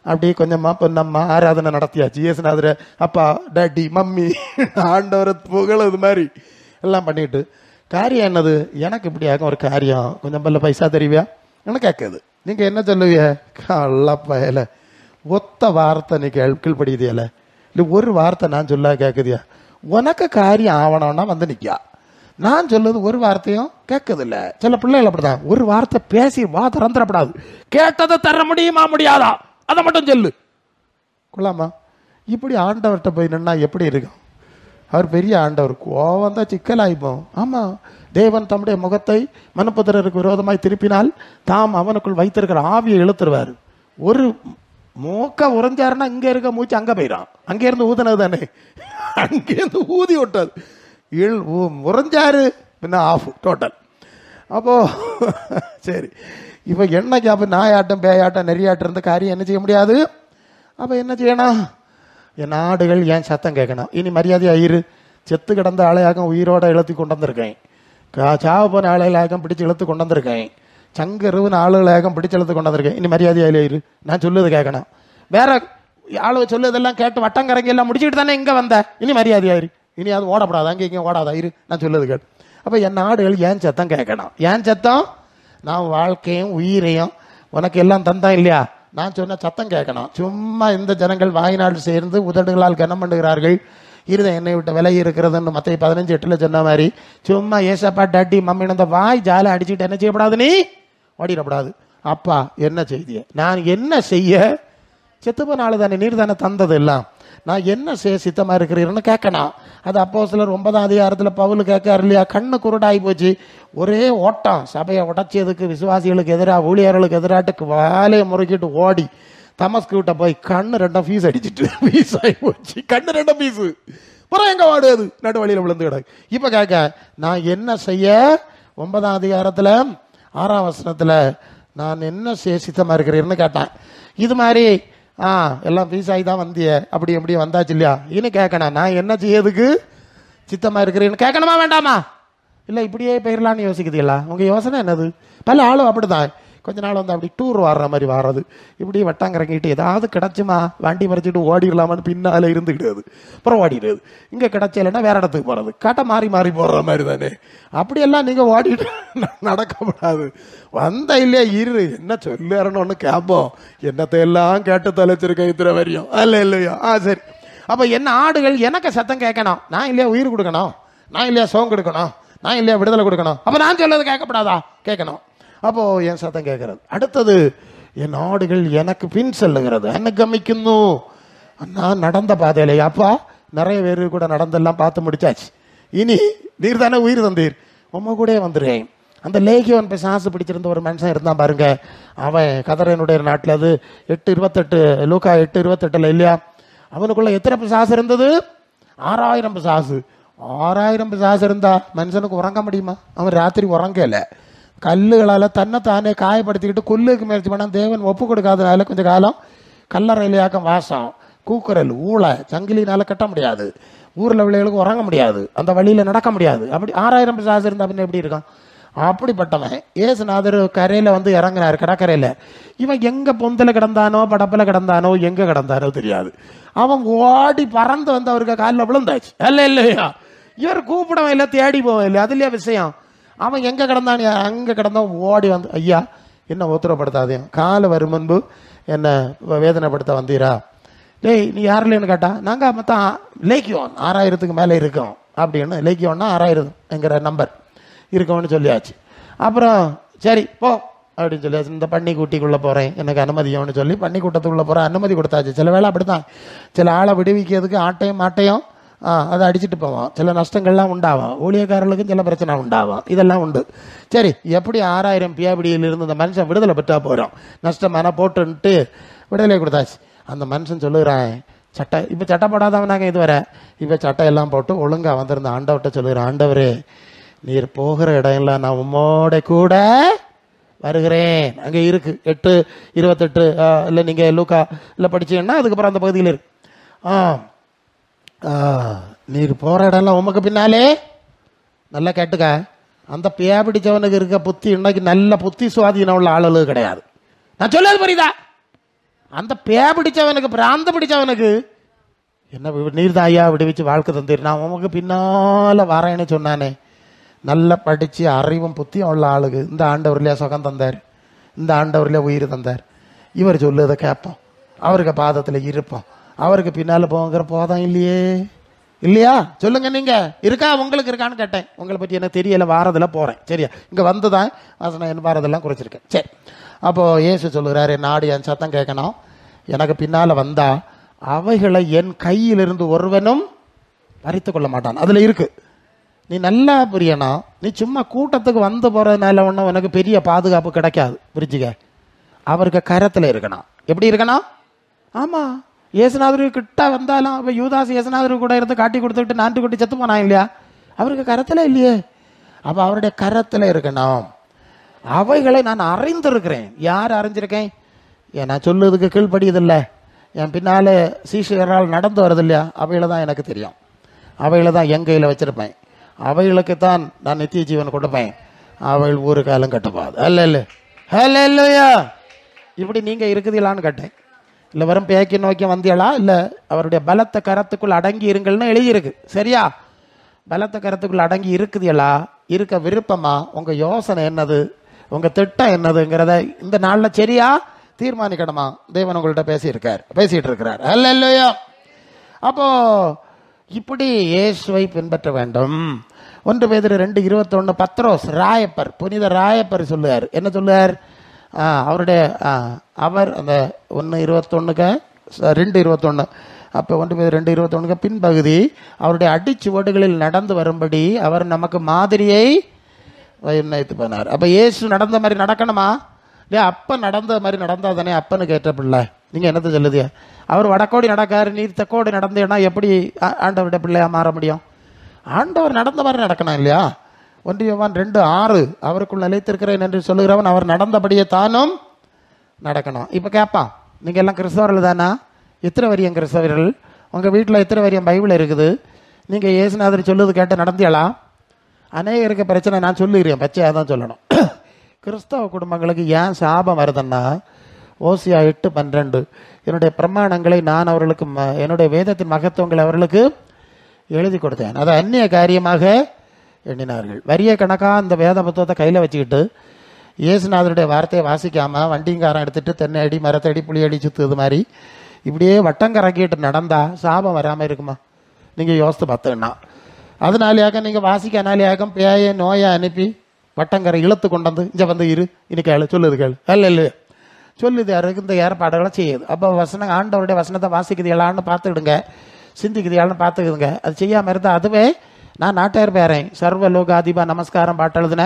அப்படி கொஞ்சமா பொன்னம்மா ஆராதனை நடத்தியாச்சு, இயேசுநாதரை அப்பா டாடி மம்மி ஆண்டவரை புகழது மாதிரி எல்லாம் பண்ணிட்டு, காரியம் என்னது? எனக்கு இப்படி ஆகும் ஒரு காரியம், கொஞ்சம் பல்ல பைசா தெரிவியா எனக்கு கேட்குது. நீங்க என்ன சொல்லுவிய? கள்ள பயல, ஒத்த வார்த்தை நீ கீழ்படியதியல, இல்லை ஒரு வார்த்தை நான் சொல்ல கேட்குதியா? உனக்கு காரியம் ஆவணம்னா வந்து நிற்கா, நான் சொல்லுது ஒரு வார்த்தையும் கேட்குதில்ல. சில பிள்ளைகள் அப்படிதான், ஒரு வார்த்தை பேசி வா திறந்துடப்படாது, கேட்டதை தர முடியுமா முடியாதா அதை மட்டும் சொல்லு கொள்ளாமா. இப்படி ஆண்டவர்கிட்ட போய் நின்னா எப்படி இருக்கும்? அவர் பெரிய ஆண்டவர், கோவம் தான் சிக்கலாயிப்போம். ஆமா, தேவன் தம்முடைய முகத்தை மனுபுத்திரருக்கு விரோதமாய் திருப்பினால் தாம் அவனுக்குள் வைத்திருக்கிற ஆவியை இழுத்துருவார். ஒரு மூக்க உறைஞ்சாருன்னா இங்க இருக்க மூச்சு அங்க போயிடும், அங்கே இருந்து ஊதுனது தானே, அங்கேருந்து ஊதி விட்டாது, உறைஞ்சாரு பின்ன ஆஃப் டோட்டல். அப்போ சரி, இப்போ என்னைக்கு அப்போ நாயாட்டம் பேயாட்டம் நெறியாட்டம் இருந்த காரியம் என்ன செய்ய முடியாது. அப்போ என்ன செய்யணும்? என் நாடுகள் ஏன் சத்தம் கேட்கணும். இனி மரியாதையா இரு, செத்து கிடந்த ஆளையாகம் உயிரோட இழுத்து கொண்டு வந்திருக்கேன், சாவு போன ஆளையாகம் பிடிச்சு இழுத்து கொண்டு வந்திருக்கேன், சங்கருவின் ஆளுகளாகம் பிடிச்சு இழுத்து கொண்டு வந்திருக்கேன். இனி மரியாதையா இரு, நான் சொல்லுவது கேட்கணும். வேற ஆளு சொல்லுவதெல்லாம் கேட்டு வட்டங்கரங்கி எல்லாம் முடிச்சுட்டு தானே இங்கே வந்த, இனி மரியாதையா இரு, இனி அது ஓடப்படாது, அங்கே இங்கே ஓடாதா இரு, நான் சொல்லுவது கேட்டு. அப்போ என் நாடுகள் ஏன் சத்தம் கேட்கணும். ஏன் சத்தம்? நான் வாழ்க்கையும் உயிரையும் உனக்கு எல்லாம் தந்தான் இல்லையா, நான் சொன்ன சத்தம் கேட்கணும். சும்மா இந்த ஜனங்கள் வாயினால் சேர்ந்து உதடுகளால் கனம் பண்ணுகிறார்கள், இருதயம் என்னை விட்டு விலகி இருக்கிறதுன்னு மத்திய 15:8 சொன்ன மாதிரி சும்மா ஏசப்பா டாட்டி மம்மின்னு அந்த வாய் ஜாலை அடிச்சுட்டு என்ன செய்யப்படாது, நீ ஓடிடப்படாது. அப்பா என்ன செய்திய, நான் என்ன செய்ய, செத்துப்ப நாள் தானே, நீர் தானே தந்தது எல்லாம், நான் என்ன செய்ய சித்தமா இருக்கிறீர்னு கேட்கணும். அது அப்போஸ்தலர் 9ஆம் அதிகாரத்தில் பவுல் கேட்காரு இல்லையா, கண்ணு குருடாகி போச்சு, ஒரே ஓட்டம், சபையை உடைச்சதுக்கு, விசுவாசிகளுக்கு எதிராக, ஊழியர்களுக்கு எதிராட்டு வாலையை முறுக்கிட்டு ஓடி தமஸ்கு விட்ட போய் கண்ணு 2 பீஸ் அடிச்சுட்டு பீஸ் ஆகி போச்சு, கண்ணு 2 பீஸு, புறம் எங்க வாடுது, நடு வழியில விழுந்து கிடக்கு. இப்ப கேட்க நான் என்ன செய்ய, 9ஆம் அதிகாரத்துல 6ஆம் வசனத்துல நான் என்ன செய்ய சித்தமா இருக்கிறேன்னு கேட்டான். இது மாதிரி எல்லாம் பீஸ் ஆகி தான் வந்திய, அப்படி எப்படி வந்தாச்சு இல்லையா, இன்னும் கேட்கணும் நான் என்ன செய்யறதுக்கு சித்தமா இருக்கிறேன்னு கேட்கணுமா வேண்டாமா? இல்லை இப்படியே போயிடலான்னு யோசிக்குதுங்களா? உங்க யோசனை என்னது? பல ஆளும் அப்படிதான், கொஞ்ச நாள் வந்து அப்படி டூர் வர்ற மாதிரி வர்றது, இப்படி வட்டாங்கிறங்கிட்டு ஏதாவது கிடைச்சுமா வண்டி மறைச்சிட்டு ஓடிடலாமான்னு பின்னால இருந்துக்கிட்டு அப்புறம் ஓடிடுறது, இங்கே கிடைச்சலைன்னா வேற இடத்துக்கு போறது, கட்டை மாறி மாறி போடுற மாதிரி தானே. அப்படியெல்லாம் நீங்க ஓடிட்டு நடக்கப்படாது. வந்த இல்லையா இரு, என்ன சொல்லுறன்னு ஒன்று கேட்போம், என்னத்தை எல்லாம் கேட்டு தொலைச்சிருக்கேன் இத்தனை வரையும் அல்ல இல்லையா. சரி, அப்ப என்ன ஆடுகள் எனக்கு சத்தம் கேட்கணும், நான் இல்லையா உயிர் கொடுக்கணும், நான் இல்லையா சோகம் கொடுக்கணும், நான் இல்லையா விடுதலை கொடுக்கணும், அப்ப நான் சொல்லது கேட்கப்படாதா? கேட்கணும். அப்போ என் சத்தம் கேட்கறது. அடுத்தது என் ஆடுகள் எனக்கு பின் செல்லுகிறது, அனுகமிക്കുന്നു. நான் நடந்த பாதையில அப்பா நிறைய பேரு கூட நடந்தெல்லாம் பார்த்து முடிச்சாச்சு, இனி நீர் தானே உயிர் தந்தீர், உம்ம கூட வந்துடுறேன். அந்த லேகியோன் பிசாசு பிடிச்சிருந்த ஒரு மனுஷன் இருந்தான் பாருங்க, அவன் கதரனுடைய நாட்டில், அது 8:28 லூக்கா 8:28 இல்லையா, அவனுக்குள்ள எத்தனை பிசாசு இருந்தது? 6000 பிசாசு. 6000 பிசாசு இருந்தா மனுஷனுக்கு உறங்க முடியுமா? அவன் ராத்திரி உறங்கல, கல்லுகளால் தன்னைத்தானே காயப்படுத்திக்கிட்டு கொல்லுக்கு முயற்சி பண்ண, தேவன் ஒப்பு கொடுக்காதனால கொஞ்ச காலம் கல்லறையிலையாக்கம் வாசம், கூக்குரல், ஊழை, சங்கிலினால கட்ட முடியாது, ஊரில் விளையாளுக்கு உறங்க முடியாது, அந்த வழியில் நடக்க முடியாது. அப்படி 6000 பிசாசு இருந்தா பின்ன எப்படி இருக்கான்? அப்படிப்பட்டவன் ஏசுநாதர் கரையில் வந்து இறங்கினார், கடற்கரையில். இவன் எங்கே பொந்தில் கிடந்தானோ படப்பில் கிடந்தானோ எங்கே கிடந்தானோ தெரியாது, அவன் ஓடி பறந்து வந்து அவருக்கு காலில் விழுந்தாச்சு அல்ல இல்லையா. இவர் கூப்பிடவும் இல்லை, தேடி போவோம் இல்லை, அதுலயே விஷயம். அவன் எங்க கிடந்தான், அங்க கிடந்தான், ஓடி வந்து, ஐயா என்ன உத்தரப்படுத்தாதே, காலை வரும் முன்பு என்ன வேதனைப்படுத்த வந்தீரா, டேய் நீ யாருலன்னு கேட்டா, நாங்க மொத்தம் லேக்கியோன் 6000க்கு மேலே இருக்கோம் அப்படின்னு. லேக்கியோன்னா 6000 என்கிற நம்பர் இருக்கோம்னு சொல்லியாச்சு. அப்புறம் சரி போ அப்படின்னு சொல்லியாச்சு. இந்த பன்னி கூட்டிக்குள்ளே போகிறேன், எனக்கு அனுமதியோன்னு சொல்லி பன்னி கூட்டத்துக்குள்ளே போகிறேன், அனுமதி கொடுத்தாச்சு. சில வேளை அப்படித்தான், சில ஆளை விடுவிக்கிறதுக்கு ஆட்டையும் மாட்டையும் அதை அடிச்சுட்டு போவோம், சில நஷ்டங்கள்லாம் உண்டாகும், ஊழியக்காரர்களுக்கும் சில பிரச்சனை உண்டாகும், இதெல்லாம் உண்டு. சரி, எப்படி 6000 பியாபிடியிலிருந்து இந்த மனுஷன் விடுதலை பெற்றா போகிறோம், நஷ்டமான போட்டுன்ட்டு விடுதலை கொடுத்தாச்சு. அந்த மனுஷன் சொல்லுகிறான், சட்டை இப்போ சட்டை போடாதவனாங்க இதுவரை, இப்போ சட்டை எல்லாம் போட்டு ஒழுங்காக வந்திருந்த ஆண்டவர்கிட்ட சொல்லுகிறேன், ஆண்டவரே நீர் போகிற இடம் இல்லை, நான் உம்மோட கூட வருகிறேன். அங்கே இருக்கு 8:28 இல்லை, நீங்கள் லூக்கா இல்லை படிச்சீங்கன்னா அதுக்கப்புறம் அந்த பகுதியில் இருக்கு. நீர் போகிற இடம்லாம் உமக்கு பின்னாலே, நல்லா கேட்டுக்க, அந்த பியா பிடிச்சவனுக்கு இருக்க புத்தி இன்னைக்கு நல்ல புத்தி சுவாதீனம் உள்ள ஆளுகளுக்கு கிடையாது. நான் சொல்லாது புரியுதா, அந்த பியா பிடிச்சவனுக்கு பிராந்த பிடிச்சவனுக்கு என்ன நீர் தான் ஐயா விடுவிச்சு வாழ்க்கை தந்தீர், நான் உமக்கு பின்னால வரேன்னு சொன்னானே, நல்லா படித்து அறிவும் புத்தியும் உள்ள ஆளுக்கு இந்த ஆண்டவர்லையா சுகம் தந்தார், இந்த ஆண்டவர்லையா உயிர் தந்தார், இவர் சொல்லுதை கேட்போம், அவருக்கு பாதத்தில் இருப்போம், அவருக்கு பின்னால் போங்கிற போதும் இல்லையே, இல்லையா சொல்லுங்க, நீங்க இருக்கா, உங்களுக்கு இருக்கான்னு கேட்டேன். உங்களை பற்றி எனக்கு தெரியல, வாரதில் போகிறேன், சரியா, இங்கே வந்து தான் வாசனை என் வாரதெல்லாம் குறைச்சிருக்கேன். சரி, அப்போது இயேசு சொல்லுகிறாரு, என் நாடு என் சத்தம் கேட்கணும், எனக்கு பின்னால் வந்தா அவைகளை என் கையிலிருந்து ஒருவனும் பறித்து கொள்ள மாட்டான். அதில் இருக்கு, நீ நல்லா புரியணும், நீ சும்மா கூட்டத்துக்கு வந்து போகிறதுனால ஒன்றும் உனக்கு பெரிய பாதுகாப்பு கிடைக்காது, புரிஞ்சுக்க. அவருக்கு கரத்தில் இருக்கணும். எப்படி இருக்கணும்? ஆமாம், இயேசுநாதரு கிட்ட வந்தாலும் இப்போ யூதாஸ் இயேசுநாதரு கூட இருந்து காட்டி கொடுத்துட்டு நாட்டுக்குட்டி செத்து போனான் இல்லையா, அவருக்கு கரத்தில் இல்லையே, அப்போ அவருடைய கரத்தில் இருக்கணும். அவைகளை நான் அறிந்திருக்கிறேன். யார் அறிஞ்சிருக்கேன்? நான் சொல்லுறதுக்கு கீழ்படியதில்லை, என் பின்னால் சீஷரால் நடந்து வரது இல்லையா, அவைகளை தான் எனக்கு தெரியும், அவைகளை தான் என் கையில் வச்சிருப்பேன், அவைகளுக்கு தான் நான் நித்திய ஜீவன் கொடுப்பேன், அவைகள் ஒரு காலம் கட்டுப்பாது. அல்ல இல்லை, அல்ல இல்லையா, இப்படி நீங்கள் இருக்குதுலான்னு கேட்டேன். இல்லை வெறும் பேக்கி நோக்கி வந்தீங்களா, இல்லை அவருடைய பலத்த கரத்துக்குள் அடங்கி இருங்கள்னு எழுதியிருக்கு, சரியா, பலத்த கரத்துக்குள் அடங்கி இருக்குதுங்களா, இருக்க விருப்பமா, உங்கள் யோசனை என்னது, உங்கள் திட்டம் என்னதுங்கிறத இந்த நாளில் சரியா தீர்மானிக்கணுமா. தேவன் உங்கள்கிட்ட பேசிட்டு இருக்கிறார். அல்ல இல்லையா, அப்போ இப்படி இயேசுவை பின்பற்ற வேண்டும். 1 பேதுரு 2:21 பத்ரோஸ் ராயப்பர், புனித ராயப்பர் சொல்லுவார், என்ன சொல்லுவார், அவருடைய அவர் அந்த 1:21 2:21 அப்போ 1 பேதுரு 2:21 பின்பகுதி, அவருடைய அடிச்சுவடுகளில் நடந்து வரும்படி அவர் நமக்கு மாதிரியை நிர்ணயித்து போனார். அப்போ இயேசு நடந்த மாதிரி நடக்கணுமா, இல்லையா, அப்போ நடந்த மாதிரி நடந்தால் தானே அப்பன்னு கேட்ட பிள்ளை. நீங்கள் என்னத்தை சொல்லுதியா, அவர் வடக்கோடி நடக்காரு, நீர் தெக்கோடி நடந்தேன்னா எப்படி ஆண்டவருடைய பிள்ளையா மாற முடியும்? ஆண்டவர் நடந்த மாதிரி நடக்கணும் இல்லையா. 1 யோவான் 2:6 அவருக்குள் நிலைத்திருக்கிறேன் என்று சொல்லுகிறவன் அவர் நடந்தபடியே தானும் நடக்கணும். இப்போ கேட்பான், நீங்கள் எல்லாம் கிறிஸ்தவர்கள் தானா, எத்தனை வரியம் கிறிஸ்தவர்கள், உங்கள் வீட்டில் எத்தனை வரியம் பைபிள் இருக்குது, நீங்கள் இயேசுநாதர் சொல்லுது கேட்டு நடந்தியலாம். அநேகருக்கு பிரச்சனை, நான் சொல்லுகிறேன், பச்சையாக தான் சொல்லணும். கிறிஸ்தவ குடும்பங்களுக்கு ஏன் சாபம் வருதுன்னா, ஓசியா 8:12 என்னுடைய பிரமாணங்களை நான் அவர்களுக்கு என்னுடைய வேதத்தின் மகத்துவங்களை அவர்களுக்கு எழுதி கொடுத்தேன், அதை அந்நிய காரியமாக எண்ணினார்கள். வரிய கணக்காக அந்த வேத புத்தகத்தை கையில் வச்சுக்கிட்டு இயேசுநாதருடைய வார்த்தையை வாசிக்காமல் வண்டிங்காரம் எடுத்துகிட்டு தென்னை அடி மரத்தடி புளியடி சுற்றுது மாதிரி இப்படியே வட்டங்கறக்கிட்டு நடந்தா சாபம் வராமல் இருக்குமா? நீங்கள் யோசித்து பார்த்தீங்கன்னா, அதனாலேயாக நீங்கள் வாசிக்க அனாலியாகம் பேய நோயை அனுப்பி வட்டங்கரை இழுத்து கொண்டு வந்து இங்கே வந்து இனி கேளு, சொல்லுது கேளு, அல்ல இல்லை சொல்லுது, யாருக்கு இந்த ஏற்பாடுகளை செய்யுது. அப்போ வசனம் ஆண்டவருடைய வசனத்தை வாசிக்குதுலான்னு பார்த்துக்கிடுங்க, சிந்திக்குதுலான்னு பார்த்துக்குதுங்க. அது செய்யாமல் இருந்தால் அதுவே நான் நாட்டார் பேரன் சர்வ லோகாதிபா நமஸ்காரம் பாட்டு எழுதுன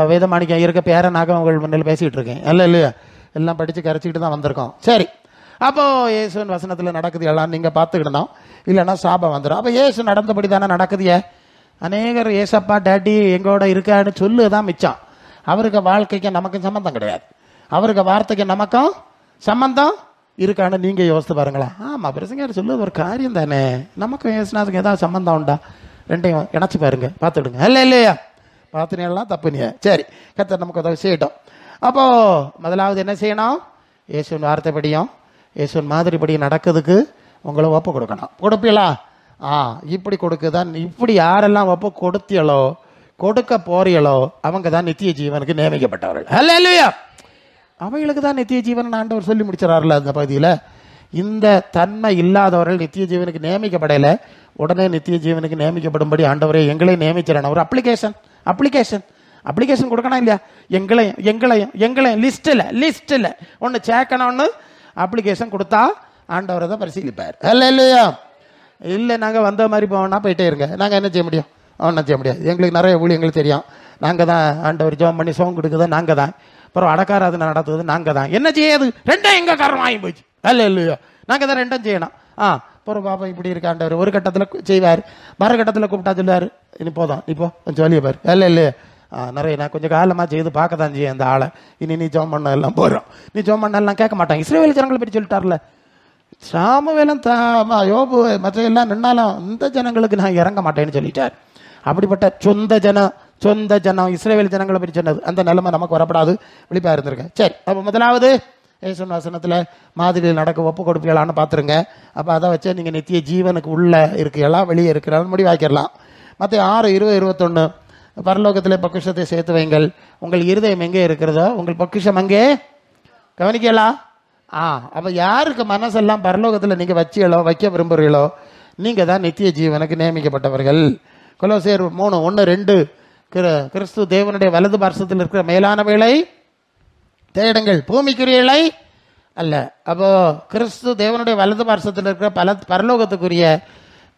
வேதமாணிக்கம் இருக்க பேரனாக உங்கள் முன்னில் பேசிகிட்டு இருக்கேன், அல்ல இல்லையா, எல்லாம் படித்து கரைச்சிக்கிட்டு தான் வந்திருக்கோம். சரி, அப்போது இயேசுவின் வசனத்தில் நடக்குது எல்லாம் நீங்கள் பார்த்துக்கிடணும், இல்லைன்னா சாபம் வந்துடும். அப்போ இயேசு நடந்தபடி தானே நடக்குதியே. அநேகர் ஏசப்பா டேடி எங்களோட இருக்கான்னு சொல்லு தான் மிச்சம். அவருக்கு வாழ்க்கைக்கு நமக்கும் சம்மந்தம் கிடையாது, அவருக்கு வார்த்தைக்கு நமக்கும் சம்மந்தம் இருக்கான்னு நீங்கள் யோசித்து பாருங்களா. ஆமாம், பிரசங்கர் சொல்லுவது ஒரு காரியம் தானே, நமக்கும் ஏசுனாதுக்கு ஏதாவது சம்மந்தம் உண்டா, ரெண்டையும் இணைச்சி பாருங்க, பார்த்துடுங்க, அல்ல இல்லையா, பார்த்துனேலாம் தப்புனிய. சரி, கர்த்தர் நமக்கு உதவி செய்யட்டும். அப்போது முதலாவது என்ன செய்யணும், இயேசுவின் வார்த்தைப்படியும் இயேசுவின் மாதிரிப்படியும் நடக்கிறதுக்கு உங்களை ஒப்பு கொடுக்கணும். கொடுப்பீங்களா? இப்படி கொடுக்குதான். இப்படி யாரெல்லாம் ஒப்பு கொடுத்தியளோ கொடுக்க போறியளோ அவங்க தான் நித்திய ஜீவனுக்கு நியமிக்கப்பட்டவர்கள். அல்லேலூயா. அவைகளுக்கு தான் நித்திய ஜீவன் ஆண்டவர் சொல்லி முடிச்சார்ல அந்த பகுதியில். இந்த தன்மை இல்லாதவர்கள் நித்திய ஜீவனுக்கு நியமிக்கப்படல. உடனே நித்திய ஜீவனுக்கு நியமிக்கப்படும்படி ஆண்டவரை எங்களை நியமிச்சிடணும். ஒரு அப்ளிகேஷன் கொடுக்கணும் இல்லையா? எங்களையும் லிஸ்ட்டில் ஒன்று சேர்க்கணும்னு அப்ளிகேஷன் கொடுத்தா ஆண்டவரை தான் பரிசீலிப்பார். அல்லேலூயா. இல்லை நாங்கள் வந்த மாதிரி போவோம்னா போயிட்டே இருங்க. நாங்கள் என்ன செய்ய முடியும்? ஒன்றும் செய்ய முடியாது. எங்களுக்கு நிறைய ஊழியங்கள் தெரியும். நாங்கள் தான் ஆண்டவர் ஜெபம் பண்ணி சோகம் கொடுக்குறது நாங்கள் தான். அப்புறம் அடக்காராதனை நடத்துவது நாங்கள் தான். என்ன செய்யாது? ரெண்டும் எங்கள் காரணம் ஆகி போச்சு. அல்லேலூயா. நாங்கள் தான் ரெண்டும் செய்யணும். அப்புறம் பாப்பா இப்படி இருக்க ஆண்டவர் ஒரு கட்டத்தில் செய்வார், மறு கட்டத்தில் கூப்பிட்டா சொல்லுவார், இனி போதும் இப்போ கொஞ்சம் வழியை பாரு. இல்லையா? நிறைய நான் கொஞ்சம் காலமாக செய்து பார்க்க தான் செய்யும் அந்த ஆளை. இனி நீ ஜெபம் பண்ண எல்லாம் போகிறோம். நீ ஜெபம் பண்ண எல்லாம் கேட்க மாட்டாங்க. இஸ்ரவேல் ஜனங்களை பற்றி சொல்லிட்டார்ல. சாமுவேலும் யோபு மற்ற எல்லாம் நின்னாலும் இந்த ஜனங்களுக்கு நான் இறங்க மாட்டேன்னு சொல்லிட்டார். அப்படிப்பட்ட சொந்த ஜனம் இஸ்ரவேல் ஜனங்களை பற்றி சொன்னது. அந்த நிலைமை நமக்கு வரப்படாது. விழிப்பா இருந்திருக்கேன். சரி, அப்போ முதலாவது ஏசுவின் வசனத்தில் மாதிரியில் நடக்க ஒப்பு கொடுப்பீங்களான்னு பார்த்துருங்க. அப்போ அதை வச்சு நீங்கள் நித்திய ஜீவனுக்கு உள்ளே இருக்கீங்களா வெளியே இருக்கிறான்னு முடிவாக்கிடலாம். மற்ற 6:20-21 பரலோகத்தில் பொக்கிஷத்தை சேர்த்து வைங்கள், உங்கள் இருதயம் எங்கே இருக்கிறதோ உங்கள் பொக்கிஷம் அங்கே. கவனிக்கலாம். அப்போ யாருக்கு மனசெல்லாம் பரலோகத்தில் நீங்கள் வச்சியலோ வைக்க விரும்புகிறீங்களோ நீங்கள் தான் நித்திய ஜீவனுக்கு நியமிக்கப்பட்டவர்கள். கொலோசியர் 3:1-2 கிறிஸ்து தேவனுடைய வலது பார்சத்தில் இருக்கிற மேலானவைகளை தேடுங்கள், பூமிக்குரியலை அல்ல. அப்போ கிறிஸ்து தேவனுடைய வலது பார்சத்தில் இருக்கிற பரலோகத்துக்குரிய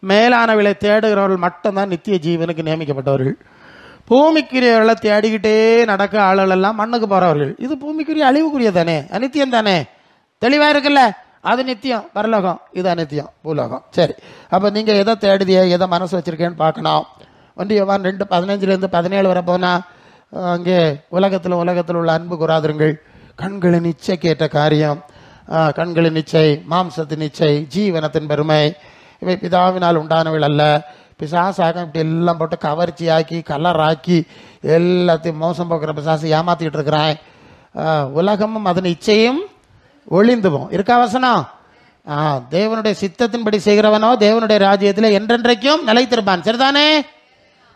மேலானவைகளை தேடுகிறவர்கள் மட்டும்தான் நித்திய ஜீவனுக்கு நியமிக்கப்பட்டவர்கள். பூமிக்குரியவர்களை தேடிக்கிட்டே நடக்க ஆளுகள் எல்லாம் மண்ணுக்கு போறவர்கள். இது பூமிக்குரிய அழிவுக்குரிய தானே, அநித்தியம் தானே. தெளிவா இருக்குல்ல? அது நித்தியம் பரலோகம், இது அநித்தியம் பூலோகம். சரி, அப்போ நீங்கள் எதை தேடுதிய எதை மனசு வச்சிருக்கேன்னு பார்க்கணும். 1 யோவான் 2:15-17 வரை போனால் அங்கே உலகத்தில் உள்ள அன்பு கூறாதிருங்கள், கண்களின் இச்சைக்கேற்ற காரியம், கண்களின் இச்சை, மாம்சத்தின் இச்சை, ஜீவனத்தின் பெருமை இவை பிதாவினால் உண்டானவள் அல்ல. பிசாசாக இப்படி எல்லாம் போட்டு கவர்ச்சியாக்கி கலராக்கி எல்லாத்தையும் மோசம் போக்குற பிசாசு ஏமாத்திட்டு இருக்கிறான். உலகமும் அதன் இச்சையும் ஒளிந்துவோம். இருக்கா வசனம்? தேவனுடைய சித்தத்தின்படி செய்கிறவனோ தேவனுடைய ராஜ்யத்தில் என்றென்றைக்கும் நிலைத்திருப்பான். சரிதானே?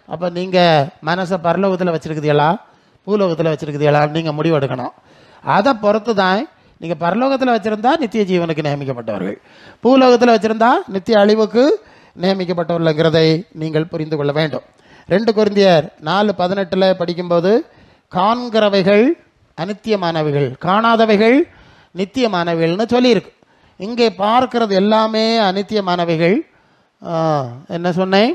அப்போ நீங்கள் மனசை பரலோகத்தில் வச்சிருக்குதீங்களா பூலோகத்தில் வச்சிருக்குதீங்களா நீங்கள் முடிவு எடுக்கணும். அதை பொறுத்து தான் நீங்கள் பரலோகத்தில் வச்சுருந்தா நித்திய ஜீவனுக்கு நியமிக்கப்பட்டவர்கள், பூலோகத்தில் வச்சுருந்தா நித்திய அழிவுக்கு நியமிக்கப்பட்டவர்கள்ங்கிறதை நீங்கள் புரிந்து கொள்ள வேண்டும். 2 கொரிந்தியர் 4:18 படிக்கும்போது காண்கிறவைகள் அநித்தியமானவைகள், காணாதவைகள் நித்தியமானவைகள்னு சொல்லியிருக்கு. இங்கே பார்க்கிறது எல்லாமே அநித்தியமானவைகள். என்ன சொன்னேன்?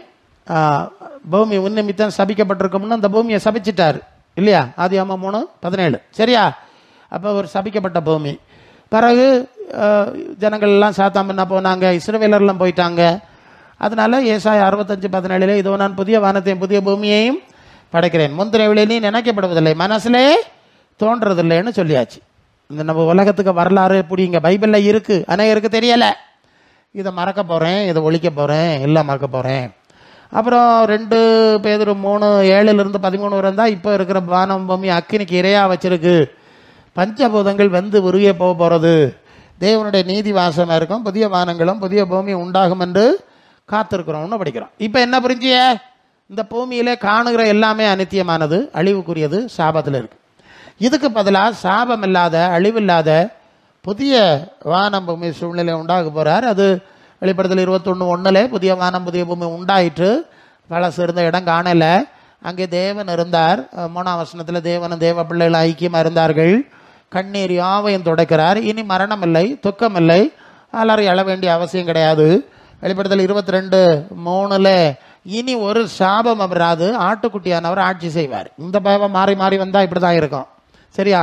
பூமி உன்னிமித்தம் சபிக்கப்பட்டிருக்கும்னு அந்த பூமியை சபிச்சிட்டார் இல்லையா? ஆதியாகமம் 3:17. சரியா? அப்போ ஒரு சபிக்கப்பட்ட பூமி. பிறகு ஜனங்கள் எல்லாம் சாத்தாம் பண்ண போனாங்க, இஸ்ரவேலர்லாம் போயிட்டாங்க. அதனால ஏசாயா 65:17 இதோ நான் புதிய வானத்தையும் புதிய பூமியையும் படைக்கிறேன், முந்திரவிலே நீ நினைக்கப்படுவதில்லை, மனசுலே தோன்றதில்லைன்னு சொல்லியாச்சு. இந்த நம்ம உலகத்துக்கு வரலாறு எப்படி இங்கே பைபிளில் இருக்குது, அநேகருக்கு தெரியலை. இதை மறக்க போகிறேன், இதை ஒழிக்க போகிறேன், எல்லாம் மறக்க போகிறேன். அப்புறம் 2 பேதுரு 3:7-13 இருந்தால் இப்போ இருக்கிற வானம் பூமி அக்கினிக்கு இரையாக வச்சிருக்கு, பஞ்சபூதங்கள் வெந்து உருகிய போக போகிறது, தேவனுடைய நீதி வாசமாக இருக்கும், புதிய வானங்களும் புதிய பூமி உண்டாகும் என்று காத்திருக்கிறோம்னு படிக்கிறோம். இப்போ என்ன புரிஞ்சிய? இந்த பூமியிலே காணுகிற எல்லாமே அநித்தியமானது, அழிவுக்குரியது, சாபத்தில் இருக்கு. இதுக்கு பதிலாக சாபம் இல்லாத அழிவில்லாத புதிய வானம் பூமி சூழ்நிலை உண்டாக போகிறார். அது வெளிப்படுத்தல் 21:1 புதிய வானம் புதிய பூமி உண்டாயிற்று, பழசு இருந்த இடம் காணலை, அங்கே தேவன் இருந்தார். 3ஆம் வசனத்தில் தேவனும் தேவ பிள்ளைகள் ஐக்கியமாக இருந்தார்கள், கண்ணீர் யாவையும் துடைக்கிறார், இனி மரணம் இல்லை, துக்கம் இல்லை, எல்லாரும் எழ வேண்டிய அவசியம் கிடையாது. வெளிப்படுத்தல் 22:3 இனி ஒரு சாபம் வராது, ஆட்டுக்குட்டியானவர் ஆட்சி செய்வார். இந்த பாவம் மாறி மாறி வந்தால் இப்படி தான் இருக்கும். சரியா?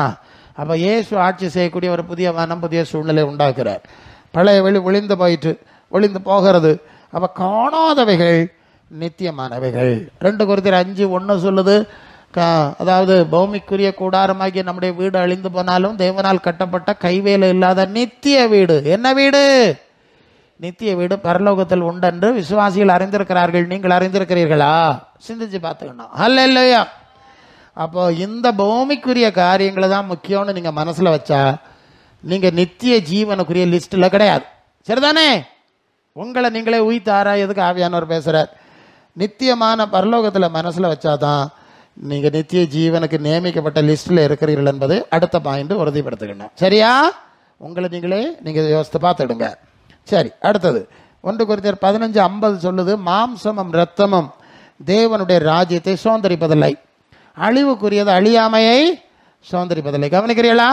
அப்போ இயேசு ஆட்சி செய்யக்கூடிய ஒரு புதிய வானம் புதிய சூழ்நிலை உண்டாக்குறார். பழைய வெளி ஒளிந்து போகிறது. அப்போ காணாதவைகள் நித்தியமானவைகள். 2 கொரிந்தியர் 5:1 சொல்லுது, அதாவது பூமிக்குரிய கூடாரமாகிய நம்முடைய வீடு அழிந்து போனாலும் தேவனால் கட்டப்பட்ட கைவேலை இல்லாத நித்திய வீடு. என்ன வீடு? நித்திய வீடு பரலோகத்தில் உண்டென்று விசுவாசிகள் அறிந்திருக்கிறார்கள். நீங்கள் அறிந்திருக்கிறீர்களா? சிந்திச்சு பார்த்துக்கணும். அல்லேலூயா. அப்போ இந்த பூமிக்குரிய காரியங்களை தான் முக்கியம்னு நீங்கள் மனசில் வச்சா நீங்கள் நித்திய ஜீவனுக்குரிய லிஸ்ட்டில் கிடையாது. சரிதானே? உங்களை நீங்களே உயிர்த்து ஆராயதுக்கு ஆவியானவர் பேசுறார். நித்தியமான பரலோகத்தில் மனசுல வச்சாதான் நீங்க நித்திய ஜீவனுக்கு நியமிக்கப்பட்ட லிஸ்ட்ல இருக்கிறீர்கள் என்பதை அடுத்த பாயிண்ட் உறுதிப்படுத்திக்கணும். சரியா? உங்களை நீங்க யோசித்து பார்த்துடுங்க. சரி, அடுத்தது 1 கொரிந்தியர் 15:50 சொல்லுது, மாம்சமும் இரத்தமும் தேவனுடைய ராஜ்யத்தை சுதந்திரிப்பதில்லை, அழிவுக்குரியது அழியாமையை சுதந்திரிப்பதில்லை. கவனிக்கிறீங்களா?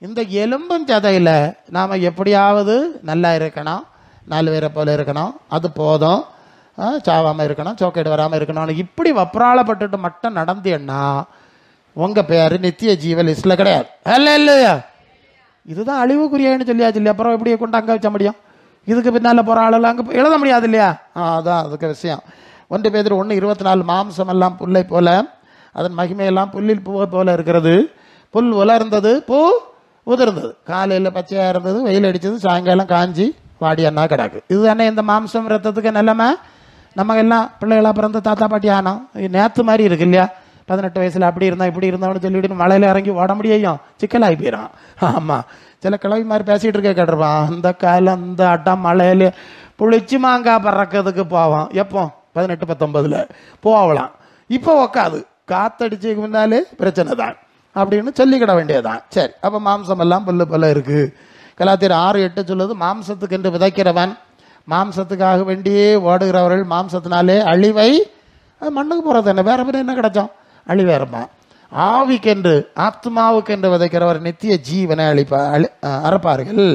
இந்த எலும்பும் சதையில நாம எப்படியாவது நல்லா இருக்கணும், 4 பேரை போல இருக்கணும், அது போதும், சாவாம இருக்கணும், சோக்கேடு வராம இருக்கணும், இப்படி வப்ராளப்பட்டுட்டு மட்டும் நடந்தேன்னா உங்க பேரு நித்திய ஜீவ லிஸ்ட்ல கிடையாது. இல்லையா? இதுதான் அழிவுக்குரியன்னு சொல்லியாச்சு இல்லையா? அப்புறம் எப்படி கொண்டு அங்க வச்ச முடியும்? இதுக்கு பின்னால போற ஆளெல்லாம் அங்க எழுத முடியாது இல்லையா? அதான் அதுக்கு விஷயம். 1 பேதுரு 1:24 மாம்சம் எல்லாம் புல்லை போல, அதன் மகிமையெல்லாம் புல்லில் பூவை போல இருக்கிறது. புல் உலர்ந்தது, பூ உதிர்ந்தது, காலையில் பச்சையா இருந்தது, வெயில் அடிச்சது, சாயங்காலம் காஞ்சி வாடி அண்ணா கிடக்கு. இதுதானே இந்த மாம்சம் ரத்தத்துக்கு நிலைமை. நம்ம எல்லாம் பிள்ளைகளா பிறந்து தாத்தா பாட்டி ஆனோம், நேற்று மாதிரி இருக்கு இல்லையா? 18 வயசுல அப்படி இருந்தா இப்படி இருந்தான்னு சொல்லிட்டு மழையில இறங்கி ஓட முடியும், சிக்கலாகி போயிடும். ஆமா, சில கிழவி மாதிரி பேசிட்டு இருக்க கேட்டிருப்பான், அந்த காலம் அந்த அட்டம் மழையில புளிச்சு மாங்காய் பறக்கிறதுக்கு போவான். எப்போ? 18-19 போகலாம். இப்போ உக்காது, காத்தடிச்சுக்கு முன்னாலே பிரச்சனை தான் அப்படின்னு சொல்லிக்கிட வேண்டியதுதான். சரி, அப்ப மாம்சம் எல்லாம் புல்லு போல இருக்கு. கலாத்தியர் 6:8 சொல்லுது, மாம்சத்துக்கு என்று விதைக்கிறவன், மாம்சத்துக்காக வேண்டியே ஓடுகிறவர்கள் மாம்சத்தினாலே அழிவை, மண்ணுக்கு போறது என்ன, வேற பேர் என்ன கிடைச்சோம், அழிவே இருப்பான். ஆவிக்கென்று ஆத்மாவுக்கென்று விதைக்கிறவர் நித்திய ஜீவனை அறப்பார்கள்.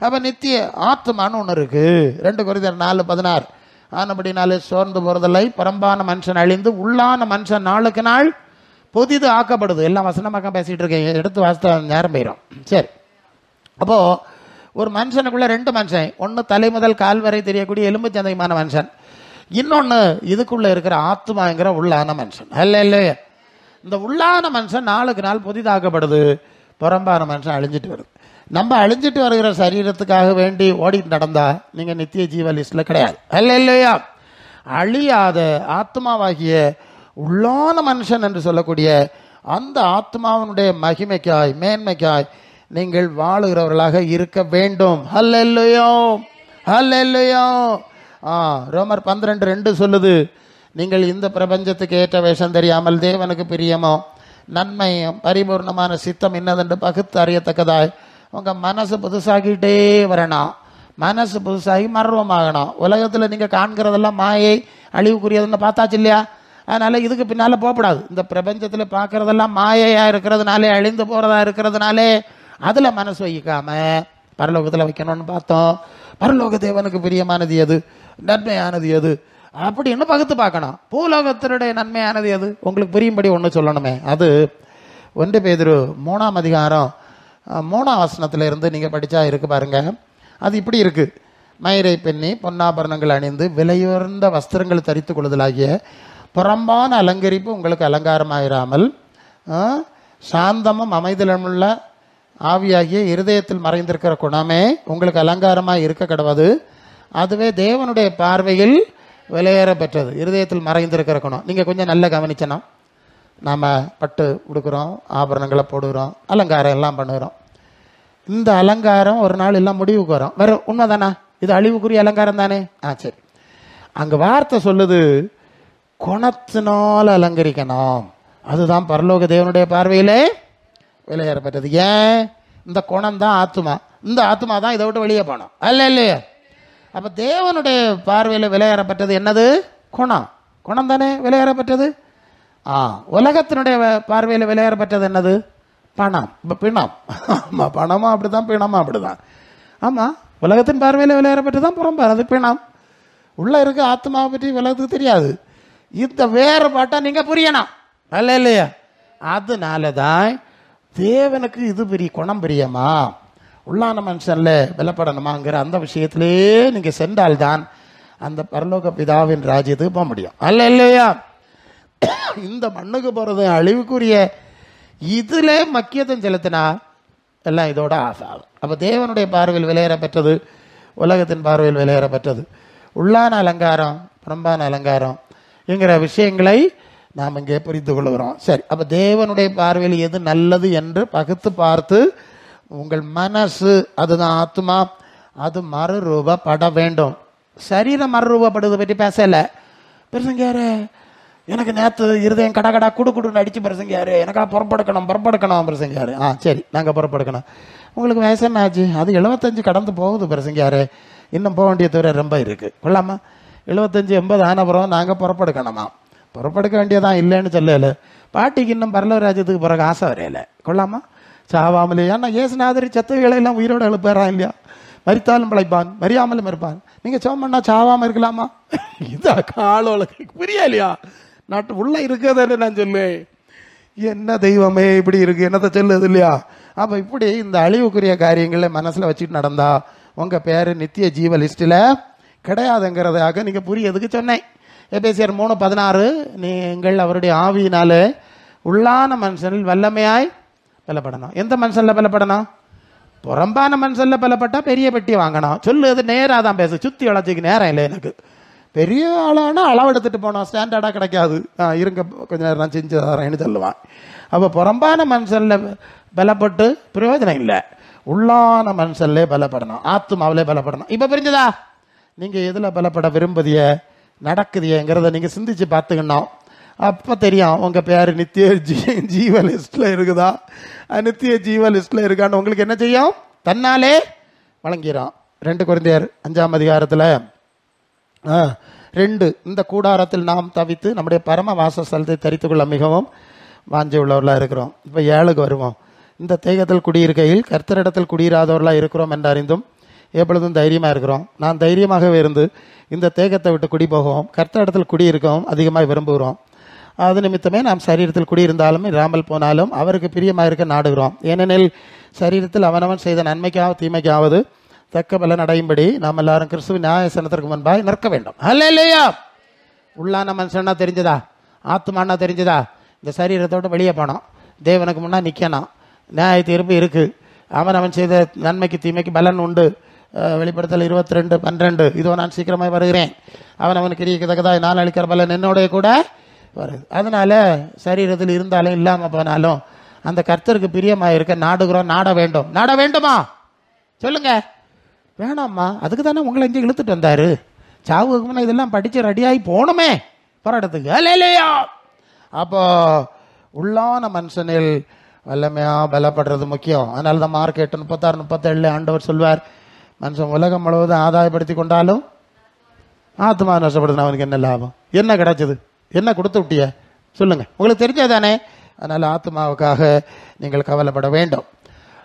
அப்ப நித்திய ஆத்மான்னு ஒன்று இருக்கு. 2 கொரிந்தியர் 4:16 ஆனபடினாலே சோர்ந்து போறதில்லை, பரம்பான மனுஷன் அழிந்து உள்ளான மனுஷன் நாளுக்கு நாள் புதிது ஆக்கப்படுது. எல்லாம் வசனமாக பேசிட்டு இருக்கேன், எடுத்து வாசித்த நேரம் போயிடும். சரி, அப்போ ஒரு மனுஷனுக்குள்ள 2 மனுஷன், ஒன்று தலை முதல் கால் வரை தெரியக்கூடிய எலும்பு சந்தைமான மனுஷன், இன்னொன்று இதுக்குள்ள இருக்கிற ஆத்மாங்கிற உள்ளான மனுஷன். இல்லையா? இந்த உள்ளான மனுஷன் நாளுக்கு நாள் புதிதாக்கப்படுது, புறம்பான மனுஷன் அழிஞ்சிட்டு வருது. நம்ம அழிஞ்சிட்டு வருகிற சரீரத்துக்காக வேண்டி ஓடிட்டு நடந்தா நீங்க நித்திய ஜீவ லிஸ்ட்ல கிடையாது. இல்லையா? அழியாத ஆத்மாவாகிய உள்ளான மனுஷன் என்று சொல்லக்கூடிய அந்த ஆத்மாவினுடைய மகிமைக்காய் மேன்மைக்காய் நீங்கள் வாழுகிறவர்களாக இருக்க வேண்டும். ஹல்லேலூயா, ஹல்லேலூயா. ரோமர் 12:2 சொல்லுது, நீங்கள் இந்த பிரபஞ்சத்துக்கு ஏற்ற வேஷம் தெரியாமல் தேவனுக்கு பிரியமோ நன்மையும் பரிபூர்ணமான சித்தம் என்னதென்று பகுத்து அறியத்தக்கதாய் உங்க மனசு புதுசாகிட்டே வரணும். மனசு புதுசாகி மர்வமாகணும். உலகத்தில் நீங்க காண்கிறதெல்லாம் மாயை, அழிவுக்குரியதுன்னு பார்த்தாச்சு இல்லையா? அதனால இதுக்கு பின்னால போகக்கூடாது. இந்த பிரபஞ்சத்தில் பார்க்கறதெல்லாம் மாயையா இருக்கிறதுனாலே, அழிந்து போறதா இருக்கிறதுனாலே அதுல மனசு வைக்காம பரலோகத்தில் வைக்கணும்னு பார்த்தோம். பரலோக தேவனுக்கு பிரியமானது எது, நன்மையானது எது அப்படின்னு பகுத்து பார்க்கணும். பூலோகத்தினுடைய நன்மையானது எது உங்களுக்கு புரியும்படி ஒன்று சொல்லணுமே. அது 1 பேதுரு 3:3 நீங்க படிச்சா இருக்கு பாருங்க. அது இப்படி இருக்கு, மயிரை பெண்ணி பொன்னாபரணங்கள் அணிந்து விலையுயர்ந்த வஸ்திரங்கள் தரித்து கொள்ளுதலாகிய புறம்பான அலங்கரிப்பு உங்களுக்கு அலங்காரமாயிராமல் சாந்தமும் அமைதலுமுள்ள ஆவியாகிய இருதயத்தில் மறைந்திருக்கிற குணமே உங்களுக்கு அலங்காரமாய் இருக்க கடவுது. அதுவே தேவனுடைய பார்வையில் விலையேற பெற்றது. இருதயத்தில் மறைந்திருக்கிற குணம். நீங்க கொஞ்சம் நல்லா கவனிச்சனா, நாம பட்டு உடுக்கிறோம், ஆபரணங்களை போடுகிறோம், அலங்காரம் எல்லாம் பண்ணுகிறோம். இந்த அலங்காரம் ஒரு நாள் எல்லாம் முடிவுக்கு வரும். வேற உண்மைதானா? இது அழிவுக்குரிய அலங்காரம் தானே? சரி, அங்க வார்த்தை சொல்லுது குணத்தினால் அலங்கரிக்கணும். அதுதான் பரலோக தேவனுடைய பார்வையிலே விலையேறப்பட்டது. ஏன்? இந்த குணம் தான் ஆத்மா, இந்த ஆத்மா தான் இதை விட்டு வெளியே போனோம். இல்லையா? அப்ப தேவனுடைய பார்வையில் விலையேறப்பட்டது என்னது? குணம். குணம் தானே விலையேறப்பட்டது. உலகத்தினுடைய பார்வையில் விலையேறப்பட்டது என்னது? பணம், பிணம். ஆமா, பணமும் அப்படிதான், பிணமும் அப்படிதான். ஆமா, உலகத்தின் பார்வையில் விலையேறப்பட்டதுதான் புறம்பார், அது பிணம். உள்ள இருக்க ஆத்மாவை பற்றி உலகத்துக்கு தெரியாது. இந்த வேறுபாட்டை நீங்க புரியணும். இல்லையா? அதனாலதான் தேவனுக்கு இது பெரிய குணம் பிரியமா, உள்ளான மனுஷன்ல பலப்படணுமாங்கிற அந்த விஷயத்திலே நீங்க சென்றால்தான் அந்த பரலோக பிதாவின் ராஜ்யத்துக்கு போக முடியும். இல்லையா? இந்த மண்ணுக்கு போறது அழிவுக்குரிய இதுல மக்கியத்துவம் செலுத்தினா எல்லாம் இதோட ஆசாகும். அப்ப தேவனுடைய பார்வையில் விலையேற பெற்றது, உலகத்தின் பார்வையில் விலையேற பெற்றது, உள்ளான அலங்காரம் புறம்பான அலங்காரம் என்கிற விஷயங்களை நாம் இங்கே புரிந்து கொள்கிறோம். சரி, அப்ப தேவனுடைய பார்வையில் எது நல்லது என்று பகுத்து பார்த்து உங்கள் மனசு, அதுதான் ஆத்மா, அது மறுரூபப்பட வேண்டும். சரீரம் மறுரூபப்படுவதை பற்றி பேசல. பிரசங்கியாரு எனக்கு நேற்று இருதயம் கடா கடா குடுன்னு அடிச்சு பிரசங்கியாரு, எனக்கா புறப்படுக்கணும் பிரசங்கியாரு. சரி, நாங்கள் புறப்படுக்கணும். உங்களுக்கு வயசு என்ன ஆச்சு? அது 75 கடந்து போகுது பிரசங்கியாரு, இன்னும் போக வேண்டிய தவிர ரொம்ப இருக்கு. கொள்ளாமா 75-80 ஆனப்புறம் நாங்கள் புறப்படுக்கணுமா? புறப்படுக்க வேண்டியதான், இல்லைன்னு சொல்லல. பாட்டிக்கு இன்னும் பரலவராஜ்யத்துக்கு பிறகு ஆசை வரையில. கொள்ளாமா சாவாமலே. ஏன்னா இயேசுநாதர் செத்தவைகளை எல்லாம் உயிரோட எழுப்புறான் இல்லையா? மரித்தாலும் பிழைப்பான், மரியாமலும் இருப்பான். நீங்க சோமண்ணா சாவாம இருக்கலாமா? இதா காலோளுக்கு புரியலையா? நாட்டு உள்ள இருக்கிறது நான் சொல்லுவேன். என்ன தெய்வமே இப்படி இருக்கு, என்னத்தை சொல்லுது இல்லையா? அப்ப இப்படி இந்த அழிவுக்குரிய காரியங்களை மனசுல வச்சுட்டு நடந்தா உங்க பேரு நித்திய ஜீவ லிஸ்டில் கிடையாதுங்கிறதாக நீங்க புரியதுக்கு சொன்னேன். எபேசியர் 3:16 நீங்கள் அவருடைய ஆவியினாலே உள்ளான மனுஷனில் வல்லமையாய் பலப்படணும். எந்த மனுஷன்ல பலப்படணும்? புறம்பான மனுஷன்ல பலப்பட்டா பெரிய பெட்டி வாங்கணும். சொல்லு, அது நேராக தான் பேசு, சுத்தி வளர்ச்சிக்கு நேரம் இல்லை எனக்கு. பெரிய ஆளானா அளவு எடுத்துட்டு போனோம், ஸ்டாண்டர்டா கிடைக்காது. இருங்க கொஞ்ச நேரம் நான் செஞ்சு தரேன்னு சொல்லுவான். அப்ப புறம்பான மனுஷன்ல பலப்பட்டு பிரயோஜனம் இல்லை, உள்ளான மனுஷன்ல பலப்படணும், ஆத்துமாவிலே பலப்படணும். இப்ப புரிஞ்சதா? நீங்க எதுல பலப்பட விரும்புதிய நடக்குதியங்கிறத நீங்க சிந்திச்சு பார்த்துக்கணும். அப்ப தெரியும் உங்க பேரு நித்திய ஜீவ லிஸ்ட்ல இருக்குதா, நித்திய ஜீவ லிஸ்ட்ல இருக்கான்னு உங்களுக்கு என்ன செய்யும்? தன்னாலே வழங்கிறோம். 2 கொரிந்தியர் 5ஆம் அதிகாரத்துல 2 இந்த கூடாரத்தில் நாம் தவித்து நம்முடைய பரம வாசஸ்தலத்தை தரித்து கொள்ள மிகவும் வாஞ்சை உள்ளவர்களா இருக்கிறோம். இப்ப 7க்கு வருவோம். இந்த தேகத்தில் குடியிருக்கையில் கர்த்தரிடத்தில் குடியிராதவர்களா இருக்கிறோம் என்று அறிந்தும் எப்பொழுதும் தைரியமா இருக்கிறோம். நான் தைரியமாகவே இருந்து இந்த தேகத்தை விட்டு குடி போகவும் கர்த்தரிடத்தில் குடியிருக்கவும் அதிகமாக விரும்புகிறோம். அது நிமித்தமே நாம் சரீரத்தில் குடியிருந்தாலும் இராமல் போனாலும் அவருக்கு பிரியமாக இருக்க நாடுகிறோம். ஏனெனில் சரீரத்தில் அவனவன் செய்த நன்மைக்காவது தீமைக்காவது தக்க பலன் அடையும்படி நாம் எல்லாரும் கிறிஸ்துவின் நியாயசனத்திற்கு முன்பாய் நிற்க வேண்டும். அல்லேலூயா. உள்ளான மனுஷனா தெரிஞ்சதா? ஆத்மானா தெரிஞ்சதா? இந்த சரீரத்தோடு வெளியே போனோம், தேவனுக்கு முன்னா நிற்கணும், நியாய தீர்ப்பு இருக்கு. அவன் செய்த நன்மைக்கு தீமைக்கு பலன் உண்டு. வெளிப்படுத்தல் 22:12 இதோ நான் சீக்கிரமாக வருகிறேன், அவனுக்கு கிரியத்தக்கதாய் நான் அளிக்கிற பலன் என்னோடைய கூட வருது. அதனால சரீரத்தில் இருந்தாலும் இல்லாம போனாலும் அந்த கர்த்தருக்கு பிரியமாக இருக்க நாடுகிறோம். நாட வேண்டும். நாட வேண்டுமா? சொல்லுங்க. வேணாம்மா, அதுக்கு தானே உங்களை இங்கே இழுத்துட்டு வந்தாரு. சாவுக்கு முன்ன இதெல்லாம் படிச்சு ரெடியாகி போகணுமே போராட்டத்துக்கு. அல்லேலூயா. அப்போ உள்ளான மனுஷனில் வல்லமையா பலப்படுறது முக்கியம். அதனால தான் மார்க் 8:36-37 ஆண்டவர் சொல்வார், மனுஷன் உலகம் முழுவதும் ஆதாயப்படுத்தி கொண்டாலும் ஆத்மா நஷ்டப்படுதுன்னு அவனுக்கு என்ன லாபம்? என்ன கிடைச்சது? என்ன கொடுத்து விட்டிய? சொல்லுங்க, உங்களுக்கு தெரிஞ்சதானே. அதனால ஆத்மாவுக்காக நீங்கள் கவலைப்பட வேண்டும்.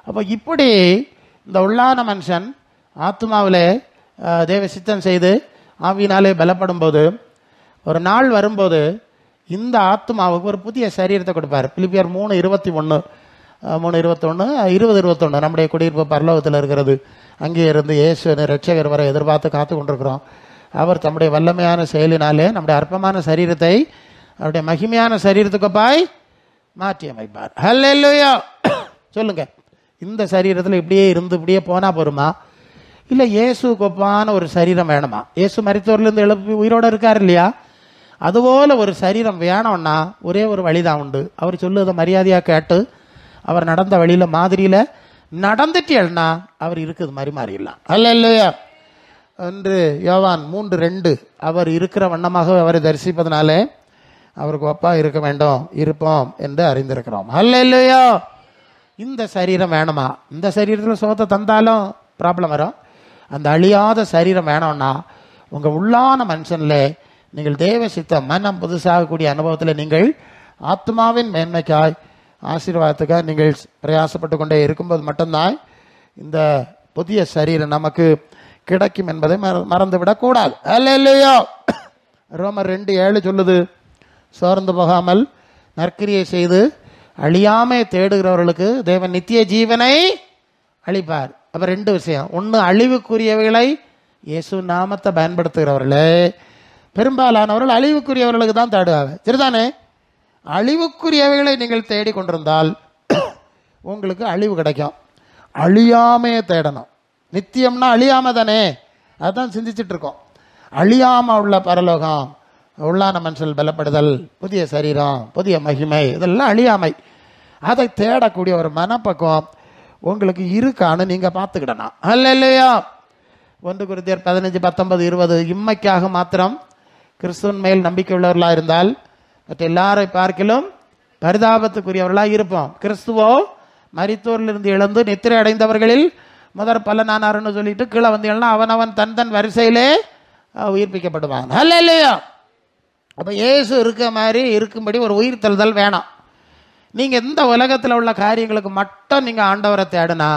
அப்போ இப்படி இந்த உள்ளான மனுஷன் ஆத்மாவிலே தேவ சித்தம் செய்து ஆவியினாலே பலப்படும் போது ஒரு நாள் வரும்போது இந்த ஆத்மாவுக்கு ஒரு புதிய சரீரத்தை கொடுப்பார். பிலிப்பியர் 3:21 20:21 நம்முடைய குடியிருப்பு பரலோகத்தில் இருக்கிறது. அங்கே இருந்து இயேசு ரட்சகர் வரை எதிர்பார்த்து காத்து கொண்டிருக்கிறோம். அவர் தம்முடைய வல்லமையான செயலினாலே நம்முடைய அற்பமான சரீரத்தை அவருடைய மகிமையான சரீரத்துக்குப்பாய் மாற்றி அமைப்பார். ஹல்லேலூயா. சொல்லுங்க, இந்த சரீரத்தில் இப்படியே இருந்து இப்படியே போனா போருமா? இல்லை இயேசு கொப்பான ஒரு சரீரம் வேணுமா? இயேசு மரித்தோர்லேருந்து எழுப்பி உயிரோடு இருக்கார் இல்லையா? அதுபோல ஒரு சரீரம் வேணும்னா ஒரே ஒரு வழிதான் உண்டு. அவர் சொல்லுவதை மரியாதையாக கேட்டு அவர் நடந்த வழியில மாதிரியில நடந்துட்டேன்னா அவர் இருக்குது மாதிரி மாறிடலாம். அல்லேலூயா. என்று யோவான் 3:2 அவர் இருக்கிற வண்ணமாக அவரை தரிசிப்பதனாலே அவருக்கு ஒப்பா இருக்க வேண்டும், இருப்போம் என்று அறிந்திருக்கிறோம். அல்லேலூயா. இந்த சரீரம் வேணுமா? இந்த சரீரத்தில் சுகத்தை தந்தாலும் ப்ராப்ளம் வரும். அந்த அழியாத சரீரம் வேணும்னா உங்க உள்ளான மனுஷன்ல நீங்கள் தேவ சித்தம் மனம் புதுசாகக்கூடிய அனுபவத்தில் நீங்கள் ஆத்மாவின் மேன்மைக்காய் ஆசீர்வாதத்துக்காக நீங்கள் பிரயாசப்பட்டு கொண்டே இருக்கும்போது மட்டும்தான் இந்த புதிய சரீரம் நமக்கு கிடைக்கும் என்பதை மறந்துவிடக்கூடாது. அல்லேலூயா. ரோமர் 2:7 சொல்லுது, சோர்ந்து போகாமல் நற்கிரியை செய்து அழியாமை தேடுகிறவர்களுக்கு தேவன் நித்திய ஜீவனை அளிப்பார். அப்ப 2 விஷயம். ஒன்று, அழிவுக்குரியவைகளை இயேசு நாமத்தை பயன்படுத்துகிறவர்களே பெரும்பாலானவர்கள் அழிவுக்குரியவர்களுக்கு தான் தேடுவாங்க. சரிதானே? அழிவுக்குரியவைகளை நீங்கள் தேடி கொண்டிருந்தால் உங்களுக்கு அழிவு கிடைக்கும். அழியாமையை தேடணும். நித்தியம்னா அழியாம தானே, அதுதான் சிந்திச்சுட்டு இருக்கோம். அழியாம உள்ள பரலோகம், உள்ளான மனுஷன் பலப்படுதல், புதிய சரீரம், புதிய மகிமை, இதெல்லாம் அழியாமை. அதை தேடக்கூடிய ஒரு மனப்பக்குவம் உங்களுக்கு இருக்கான்னு நீங்க பார்த்துக்கிடணும். அல்லேலூயா. 1 கொரிந்தியர் 15, 19, 20 இம்மைக்காக மாத்திரம் கிறிஸ்துவின் மேல் நம்பிக்கை உள்ளவர்களாக இருந்தால் மற்ற எல்லாரை பார்க்கிலும் பரிதாபத்துக்குரியவர்களாக இருப்போம். கிறிஸ்துவோ மரித்தோரிலிருந்து எழுந்து நித்திரை அடைந்தவர்களில் முதற் பலனானார்னு சொல்லிட்டு கீழே வந்தீங்கன்னா அவனவன் தன் தன் வரிசையிலே உயிர்ப்பிக்கப்படுவான். அல்லேலூயா. அப்போ இயேசு இருக்க மாதிரி இருக்கும்படி ஒரு உயிர் தழுதல் வேணாம். நீங்கள் இந்த உலகத்தில் உள்ள காரியங்களுக்கு மட்டும் நீங்கள் ஆண்டவரை தேடினா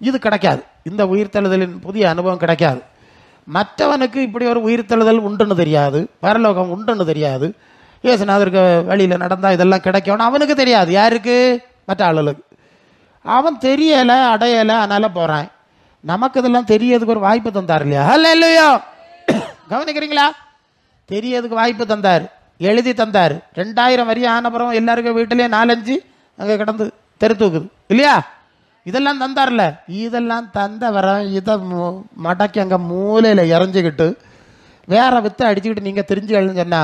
இது கிடைக்காது. இந்த உயிர்த்தெழுதலின் புதிய அனுபவம் கிடைக்காது. மற்றவனுக்கு இப்படி ஒரு உயிர்த்தெழுதல் உண்டுன்னு தெரியாது, பரலோகம் உண்டுன்னு தெரியாது, இயேசுநாதருக்கு வழியில் நடந்தால் இதெல்லாம் கிடைக்கும்னு அவனுக்கு தெரியாது. யாருக்கு? மற்ற ஆளுகளுக்கு. அவன் தெரியலை, அடையலை, அதனால் போகிறான். நமக்கு இதெல்லாம் தெரியறதுக்கு ஒரு வாய்ப்பு தந்தார் இல்லையா? அல்லேலூயா. கவனிக்கிறீங்களா? தெரியறதுக்கு வாய்ப்பு தந்தார், எழுதி தந்தார். 2000 வரி ஆனப்புறம் எல்லாருக்கும் வீட்டிலேயே 4-5 அங்கே கிடந்து தெரு தூக்குது இல்லையா? இதெல்லாம் தந்தார்ல. இதெல்லாம் தந்த வர இதை மடக்கி அங்கே மூலையில் இறஞ்சிக்கிட்டு வேற வித்தை அடிச்சுக்கிட்டு நீங்கள் தெரிஞ்சு எழுதுன்னு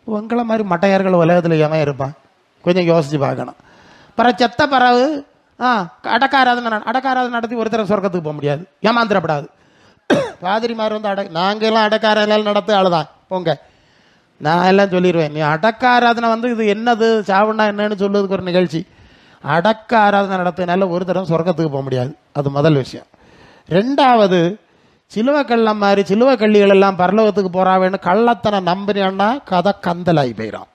உங்களை மாதிரி மட்டையார்கள் உலகத்தில் எவன் இருப்பான்? கொஞ்சம் யோசிச்சு பார்க்கணும். பிறகு செத்த பிறகு அடக்காராதனை நடத்தி ஒருத்தர் சொர்க்கத்துக்கு போக முடியாது. ஏமாந்திரப்படாது. பாதிரிமார் வந்து நாங்கெல்லாம் அடக்காராதனை நடத்த ஆளுதான் போங்க. நான் எல்லாம் சொல்லிடுவேன். நீ அடக்க ஆராதனை வந்து இது என்னது, சாவுன்னா என்னன்னு சொல்லுறதுக்கு ஒரு நிகழ்ச்சி. அடக்க ஆராதனை நடத்தினால ஒரு தடவை சொர்க்கத்துக்கு போக முடியாது. அது முதல் விஷயம். 2வது, சிலுவை கள்ளம் மாதிரி சிலுவை கள்ளிகள் எல்லாம் பரலோகத்துக்கு போறாவேன்னு கள்ளத்தனை நம்பினேன்னா கதை கந்தலாகி போயிடும்.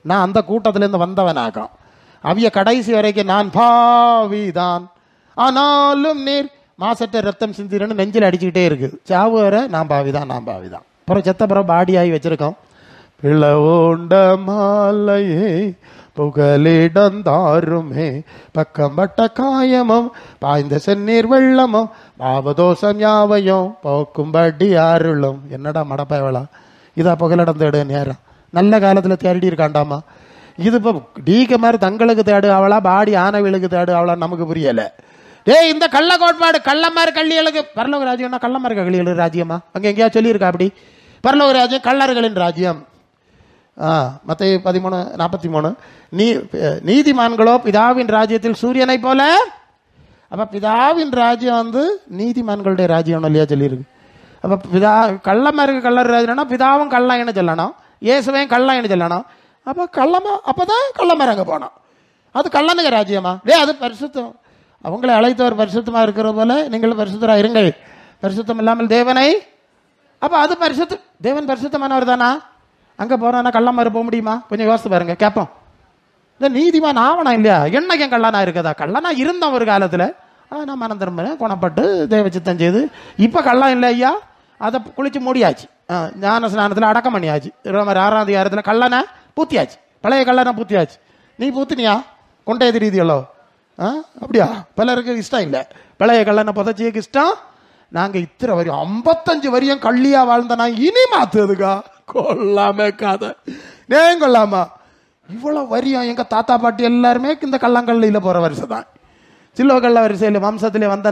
நான் அந்த கூட்டத்திலேருந்து வந்தவனாகும். அவிய கடைசி வரைக்கும் நான் பாவிதான் ஆனாலும் நீர் மாசற்ற ரத்தம் சிந்திரன்னு நெஞ்சில் அடிச்சுக்கிட்டே இருக்குது. சாவு வர நான் பாவிதான், நான் பாவிதான். அப்புறம் செத்தப்புறம் பாடியாகி வச்சிருக்கோம். பிளவோண்ட மாலையே புகலிடந்தாருமே பக்கம்பட்ட காயமும் பாய்ந்த செந்நீர் வெள்ளமும் பாவதோஷம் யாவையும் போக்கும்படி அருளும். என்னடா மடப்பயவளா இதா புகலிடம் தேடு நேரம்? நல்ல காலத்தில் தேடி இருக்காண்டாமா. இது இப்போ டீக்க மாதிரி தங்களுக்கு தேடு அவளா, பாடி ஆனவிழுக்கு தேடு அவளா, நமக்கு புரியலை. இந்த கள்ள கோட்பாடு கள்ளமாரி கள்ளிகளுக்கு பரலோக ராஜ்யம்னா கள்ளமாரி கள்ளிகள் ராஜ்யமா? அங்கே எங்கேயா சொல்லியிருக்கா அப்படி? பரலோக ராஜ்யம் கள்ளர்களின் ராஜ்யம். மத்தேயு 13:43 நீதிமான்களோ பிதாவின் ராஜ்யத்தில் சூரியனை போல. அப்ப பிதாவின் ராஜ்யம் வந்து நீதிமான்களுடைய ராஜ்யம் இல்லையா சொல்லியிருக்கு. அப்ப பிதா கள்ளமாருக்கு கள்ளர் ராஜ்யம்னா பிதாவும் கள்ளன்னு சொல்லணும், இயேசுவையும் கள்ளன்னு சொல்லணும். அப்ப கள்ளமா அப்பதான் கள்ளமாரி அங்கே போனோம். அது கள்ளனுங்க ராஜ்யமா? அது பரிசுத்தம். அவங்களை அழைத்தவர் பரிசுத்தமாக இருக்கிற போல நீங்கள் பரிசுத்தராக இருங்கள். பரிசுத்தம் இல்லாமல் தேவனை. அப்போ அது பரிசுத்த தேவன் பரிசுத்தமானவர் தானா? அங்கே போகிறோன்னா கள்ளமாரி போக முடியுமா? கொஞ்சம் யோசித்து பாருங்க. கேட்போம். இந்த நீதிமான் ஆவணம் இல்லையா? என்னைக்கும் கள்ளனா இருக்கதா? கள்ளனா இருந்தோம் ஒரு காலத்தில். நான் மனம் திரும்ப குணப்பட்டு தேவ சித்தம் செய்து இப்போ கள்ளம் இல்லை ஐயா. அதை குளிச்சு மூடியாச்சு. ஞான ஸ்நானத்தில் அடக்கம் பண்ணியாச்சு. 6ஆம் அதிகாரத்தில் கள்ளனை பூத்தியாச்சு. பழைய கள்ளனை பூத்தியாச்சு. நீ பூத்தினியா? கொண்டே தெரியுதியல்லோ. அப்படியா? பலருக்கு இஷ்டம் இல்லை. பழைய கள்ளனை புதைச்சியக்கு இஷ்டம். நாங்கள் இத்தனை வரையும் 55 வரையும் கள்ளியா வாழ்ந்தனா இனி மாத்துதுக்கா கொல்லாம கதை நேம் கொள்ளாமா. இவ்வளவு வரியும் எங்க தாத்தா பாட்டி எல்லாருமே இந்த கள்ளங்கள்ளியில போற வரிசை தான். சில்வ கள்ள வரிசையில் வம்சத்திலே வந்த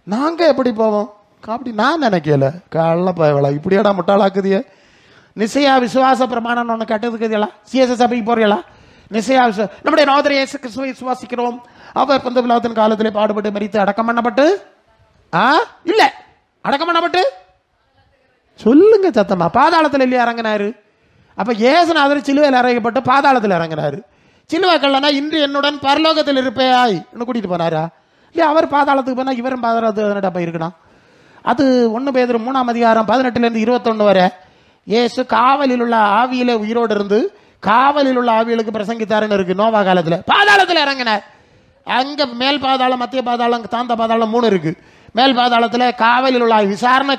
நாங்க எப்படி போவோம்? அப்படி நான் நினைக்கல. கள்ள போயவளா இப்படியாடா முட்டாளாக்குதிய. நிச்சயா விசுவாச பிரமாணம் ஒன்று கேட்டதுக்குதியலா? சிஎஸ்எஸ் சபைக்கு போறீங்களா? நிச்சயா நம்முடைய நோதரை இயேசு கிறிஸ்துவை விசுவாசிக்கிறோம். அவர் பந்தபிலாத்தின் காலத்திலே பாடுபட்டு மரித்து அடக்கம் பண்ணப்பட்டு இல்ல அடக்கம் பண்ணப்பட்டு சொல்லுங்க சத்தமா பாதாளத்தில் இல்லையா இறங்கினாரு? அப்ப இயேசுநாதர் சிலுவையில் இறங்கப்பட்டு பாதாளத்தில் இறங்கினாரு. சிலுவை கள்ளனா இன்று என்னுடன் பரலோகத்தில் இருப்பேயாய் கூட்டிட்டு போனாரா? இல்ல அவர் பாதாளத்துக்கு போனா இவரும் பாதாளத்துக்கு போயிருக்கணும். அது 1 பேதுரு 3ஆம் அதிகாரம் 18 21 வரை இயேசு காவலில் உள்ள ஆவியில உயிரோடு இருந்து காவலில் உள்ள ஆவிகளுக்கு பிரசங்கித்தாருன்னு இருக்கு. நோவா காலத்தில் பாதாளத்தில் இறங்கினார். அங்க மேல் பாதாளம், மத்திய பாதாளம், தாந்த பாதாளம் 3 இருக்கு. மேல் பாதாளத்தில் காவலில் உள்ள ஆவி, விசாரணை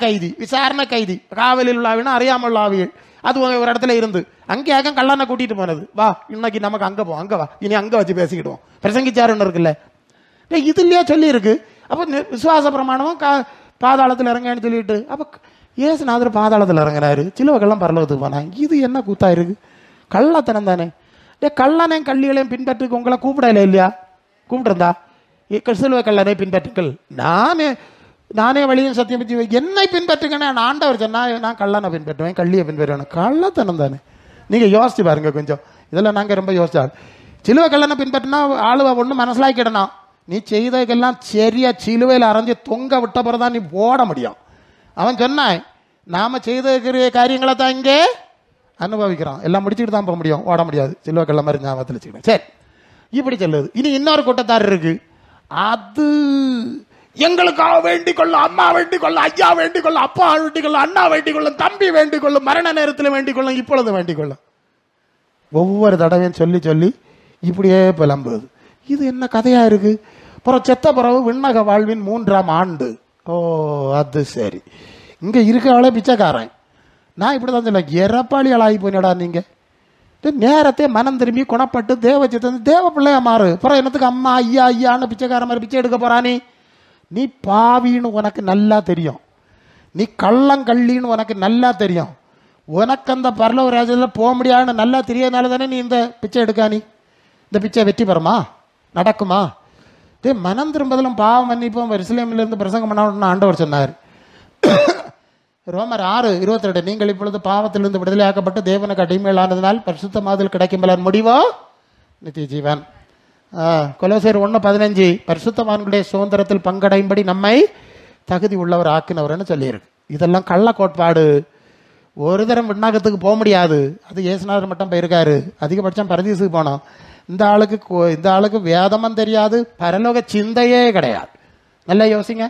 கைதி. காவலில் உள்ள ஆவினா அறியாமல் உள்ள ஆவிகள். அது ஒரு இடத்துல இருந்து அங்கேயாக்கம் கள்ளனை கூட்டிட்டு போனது. வா இன்னைக்கு நமக்கு அங்க போ, அங்க வா, இனி அங்க வச்சு பேசிக்கிடுவோம். பிரசங்கிச்சாருன்னு இருக்குல்ல, இது இல்லையா சொல்லி இருக்கு. அப்ப விசுவாச பிரமாணமும் பாதாளத்தில் இறங்கன்னு சொல்லிட்டு அப்ப இயேசுநாதர் பாதாளத்தில் இறங்குறாரு. சிலுவைக்கெல்லாம் பரலோகத்துக்கு போனாங்க. இது என்ன கூத்தா இருக்கு? கள்ளத்தனம் தானே. கள்ளனையும் கள்ளிகளையும் பின்பற்றுக்கு உங்களை கூப்பிடல இல்லையா? கூப்பிட்டுருந்தா சிலுவை கள்ளனை பின்பற்றுங்கள், நானே வழியும் சத்தியம் பற்றி என்னை பின்பற்றுங்கன்னு நான் ஆண்டவர் சொன்னா நான் கள்ளனை பின்பற்றுவேன், கள்ளியை பின்பற்றுவேன். கள்ளத்தனம் தானே. நீங்க யோசிச்சு பாருங்க கொஞ்சம். இதெல்லாம் நாங்க ரொம்ப யோசிச்சா. சிலுவை கள்ளனை பின்பற்றினா ஆளுவா ஒண்ணு மனசிலாக்கிடணும். நீ செய்ததுக்கெல்லாம் சரியா சிலுவையில் அரைஞ்சி தொங்க விட்ட பிறதான் நீ ஓட முடியும். அவன் சொன்னான், நாம் செய்திருக்கிற காரியங்களை தான் இங்கே அனுபவிக்கிறான். எல்லாம் முடிச்சுட்டு தான் போக முடியும், ஓட முடியாது. சில்வக்கல்ல மாதிரி ஞாபகத்தில் வச்சுக்கணும். சரி, இப்படி சொல்லுது. இனி இன்னொரு கூட்டத்தார் இருக்கு. அது எங்களுக்காக வேண்டிக் கொள்ள, அம்மா வேண்டிக் கொள்ள, ஐயா வேண்டிக் கொள்ள, அப்பா வேண்டிக் கொள்ள, அண்ணா வேண்டிக் கொள்ள, தம்பி வேண்டிக் கொள்ளும், மரண நேரத்தில் வேண்டிக் கொள்ளும், இப்பொழுது வேண்டிக் கொள்ளும். ஒவ்வொரு தடவையும் சொல்லி சொல்லி இப்படியே புலம்புது. இது என்ன கதையா இருக்கு? அப்புறம் செத்த பிறகு விண்ணக வாழ்வின் 3ஆம் ஆண்டு. ஓ, அது சரி. இங்க இருக்கிறவளே பிச்சைக்காரன். நான் இப்படிதான் சொல்ல, எரப்பாளியால் ஆகி போயிடா நீங்க. நேரத்தை மனம் திரும்பி குணப்பட்டு தேவ சித்தம் தேவ பிள்ளையா மாறு. அப்புறம் என்னத்துக்கு அம்மா ஐயா ஐயான்னு பிச்சைக்கார மாதிரி பிச்சை எடுக்க போறானே? நீ பாவின்னு உனக்கு நல்லா தெரியும், நீ கள்ளங்கள்ளின்னு உனக்கு நல்லா தெரியும். உனக்கு அந்த பரலோக ராஜ்யத்தில் போக முடியாதுன்னு நல்லா தெரியறதுனால தானே நீ இந்த பிச்சை எடுக்கா. நீ இந்த பிச்சை வெற்றி பெறுமா, நடக்குமா? மனம் திரும்பதிலும் பாவம் மன்னிப்போம் எருசலேமிலிருந்து பிரசங்கம் பண்ண ஆண்டவர் சொன்னார். ரோமர் 6:22, நீங்கள் இப்பொழுது பாவத்திலிருந்து விடுதலையாக்கப்பட்டு தேவனுக்கு அடிமையிலானதனால் பரிசுத்தமாதல் கிடைக்கும் பலன் முடிவோ நித்திய ஜீவன். கொலோசியர் 1:15, பரிசுத்தவான்களுடைய சுதந்திரத்தில் பங்கடையும்படி நம்மை தகுதி உள்ளவர் ஆக்கினவர்னு சொல்லியிருக்கு. இதெல்லாம் கள்ள கோட்பாடு. ஒரு தரம் விண்ணாகத்துக்கு போக முடியாது. அது இயேசுநாதர் மட்டும் போயிருக்காரு. அதிகபட்சம் பரதீசுக்கு போனோம். இந்த ஆளுக்கு வேதமும் தெரியாது, பரலோக சிந்தையே கிடையாது. நல்லா யோசிங்க.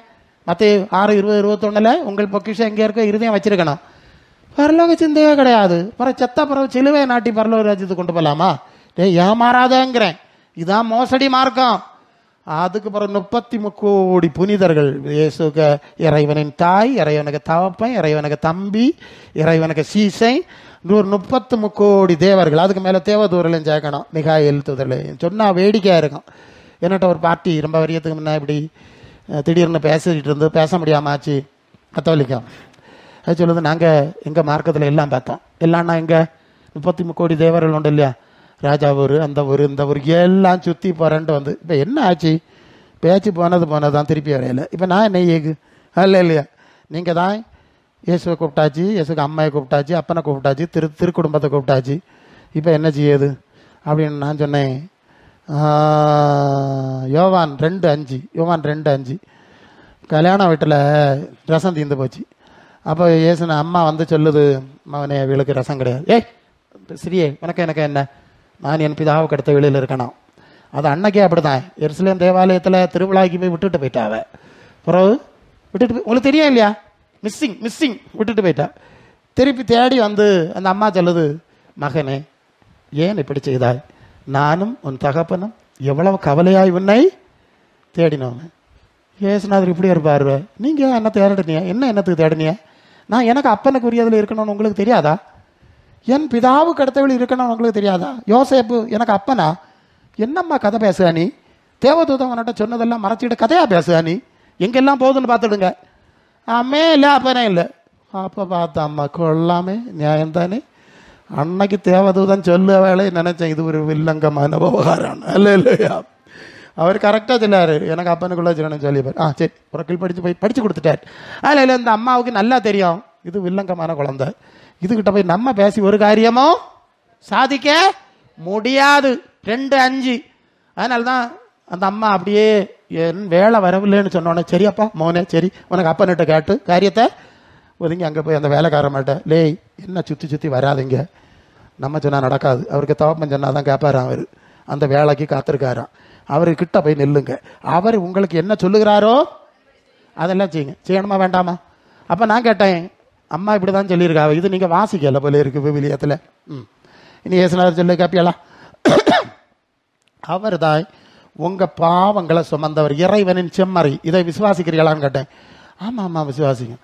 மத்திய 6:20-21 உங்கள் பொக்கிஷம் எங்கே இருக்க இருதயம் வச்சிருக்கணும், பரலோக சிந்தையே கிடையாது. பிறகு செத்த பிறகு சிலுவை நாட்டி பரலோக ராஜ்யத்துக்கு கொண்டு போகலாமா? ஏமாறாதேங்கிறேன். இதான் மோசடி மார்க்கம். அதுக்கு பிறகு 33 கோடி புனிதர்கள், இயேசுக்கு இறைவனின் தாய், இறைவனுக்கு தகப்பன், இறைவனுக்கு தம்பி, இறைவனுக்கு சீசை, 33 கோடி தேவர்கள். அதுக்கு மேலே தேவதூரிலையும் சேர்க்கணும், மிகாயில் தூதர்களையும். சொன்னால் வேடிக்கையாக இருக்கும். என்னட்ட ஒரு பார்ட்டி ரொம்ப வரியத்துக்கு முன்னே இப்படி திடீர்னு பேசிக்கிட்டு இருந்து பேச முடியாமாச்சு. கத்தோலிக்கம் அது சொல்லுது, நாங்கள் எங்கள் மார்க்கத்தில் எல்லாம் பார்த்தோம். எல்லாம்னா எங்கே 33 கோடி தேவர்கள் உண்டு இல்லையா, ராஜா ஊர், அந்த ஊர், இந்த ஊர் எல்லாம் சுற்றி போகிறேன்ட்டு வந்து இப்போ என்ன ஆச்சு? பேச்சு போனது தான், திருப்பி வரையில. இப்போ நான் என்ன ஏகு அல்ல இல்லையா? நீங்கள் தான் இயேசுவை கூப்பிட்டாச்சு, இயேசுக்கு அம்மாயை கூப்பிட்டாச்சு, அப்பனை கூப்பிட்டாச்சு, திருக்குடும்பத்தை கூப்பிட்டாச்சு. இப்போ என்ன செய்யுது அப்படின்னு நான் சொன்னேன். யோவான் 2:5 கல்யாண வீட்டில் ரசம் தீர்ந்து போச்சு. அப்போ இயேசுன அம்மா வந்து சொல்லுது, மகனே இவளுக்கு ரசம் கிடையாது. ஏய் சரியே, எனக்கு என்ன, நான் என் பிதாவுக்கு அடுத்த வெளியில் இருக்கணும். அது அன்னைக்கே அப்படி தான். எருசலேம் தேவாலயத்தில் திருவிழாக்கு போய் விட்டுட்டு போயிட்டாவ. பிறகு விட்டுட்டு போய் உங்களுக்கு தெரியும் இல்லையா, மிஸ்ஸிங் விட்டுட்டு போயிட்டா. திருப்பி தேடி வந்து அந்த அம்மா சொல்லுது, மகனே ஏன் இப்படி செய்தாய்? நானும் உன் தகப்பனும் எவ்வளவு கவலையாய் உன்னை தேடினோன்னு. ஏசுநாதர் இப்படி இருப்பாரு. நீங்கள் என்ன தேடினியா? என்னத்துக்கு தேடினியா? நான் எனக்கு அப்பனுக்கு உரியதில் இருக்கணும்னு உங்களுக்கு தெரியாதா? என் பிதாவுக்கு அடுத்தவள் இருக்கணும்னு உங்களுக்கு தெரியாதா? யோசேப்பு எனக்கு அப்பனா? என்னம்மா கதை பேசுவா நீ? தேவதூதன் உன்னிட்ட சொன்னதெல்லாம் மறைச்சிட்டு கதையா பேசுவா நீ? எங்கெல்லாம் போகுதுன்னு பார்த்துடுங்க. அம்மே இல்லை அப்பனே இல்லை. அப்போ பார்த்தா அம்மா கொள்ளாமே நியாயம் தானே. அன்னைக்கு தேவதூதன் சொல்ல வேலை நினைச்சேன், இது ஒரு வில்லங்கமான விவகாரம் அல்ல இல்லையா? அவர் கரெக்டாக சொல்லாரு, எனக்கு அப்பனுக்குள்ள சொல்லணும்னு சொல்லிப்பார். சரி, புறக்கில் படித்து கொடுத்துட்டார். அதில் இல்லை, இந்த அம்மாவுக்கு நல்லா தெரியும் இது வில்லங்கமான குழந்தை, இதுகிட்ட போய் நம்ம பேசி ஒரு காரியமோ சாதிக்க முடியாது. 2:5 அதனால தான் அந்த அம்மா அப்படியே என் வேலை வரவில்லைன்னு சொன்னோன்னே, சரியாப்பா மோனே சரி, உனக்கு அப்பன்கிட்ட கேட்டு காரியத்தை ஒதுங்கி அங்கே போய் அந்த வேலைக்காரமாட்ட, லேய் என்ன சுற்றி வராதிங்க, நம்ம சொன்னால் நடக்காது, அவருக்கு தவப்பன் சொன்னால் தான் கேட்பாராம். அவர் அந்த வேலைக்கு காத்திருக்காராம். அவர்கிட்ட போய் நில்லுங்க, அவர் உங்களுக்கு என்ன சொல்லுகிறாரோ அதெல்லாம் செய்யணுமா வேண்டாமா? அப்போ நான் கேட்டேன், அம்மா இப்படி தான் சொல்லியிருக்கா, இது நீங்கள் வாசிக்கல போல இருக்கு விவிலியத்தில். இனி ஏசுநாதர் சொல்லி கேப்பியலா? அவர் தான் உங்கள் பாவங்களை சுமந்தவர், இறைவனின் செம்மறி. இதை விசுவாசிக்கிறீங்களான்னு கேட்டேன். ஆமாம் விசுவாசிங்க.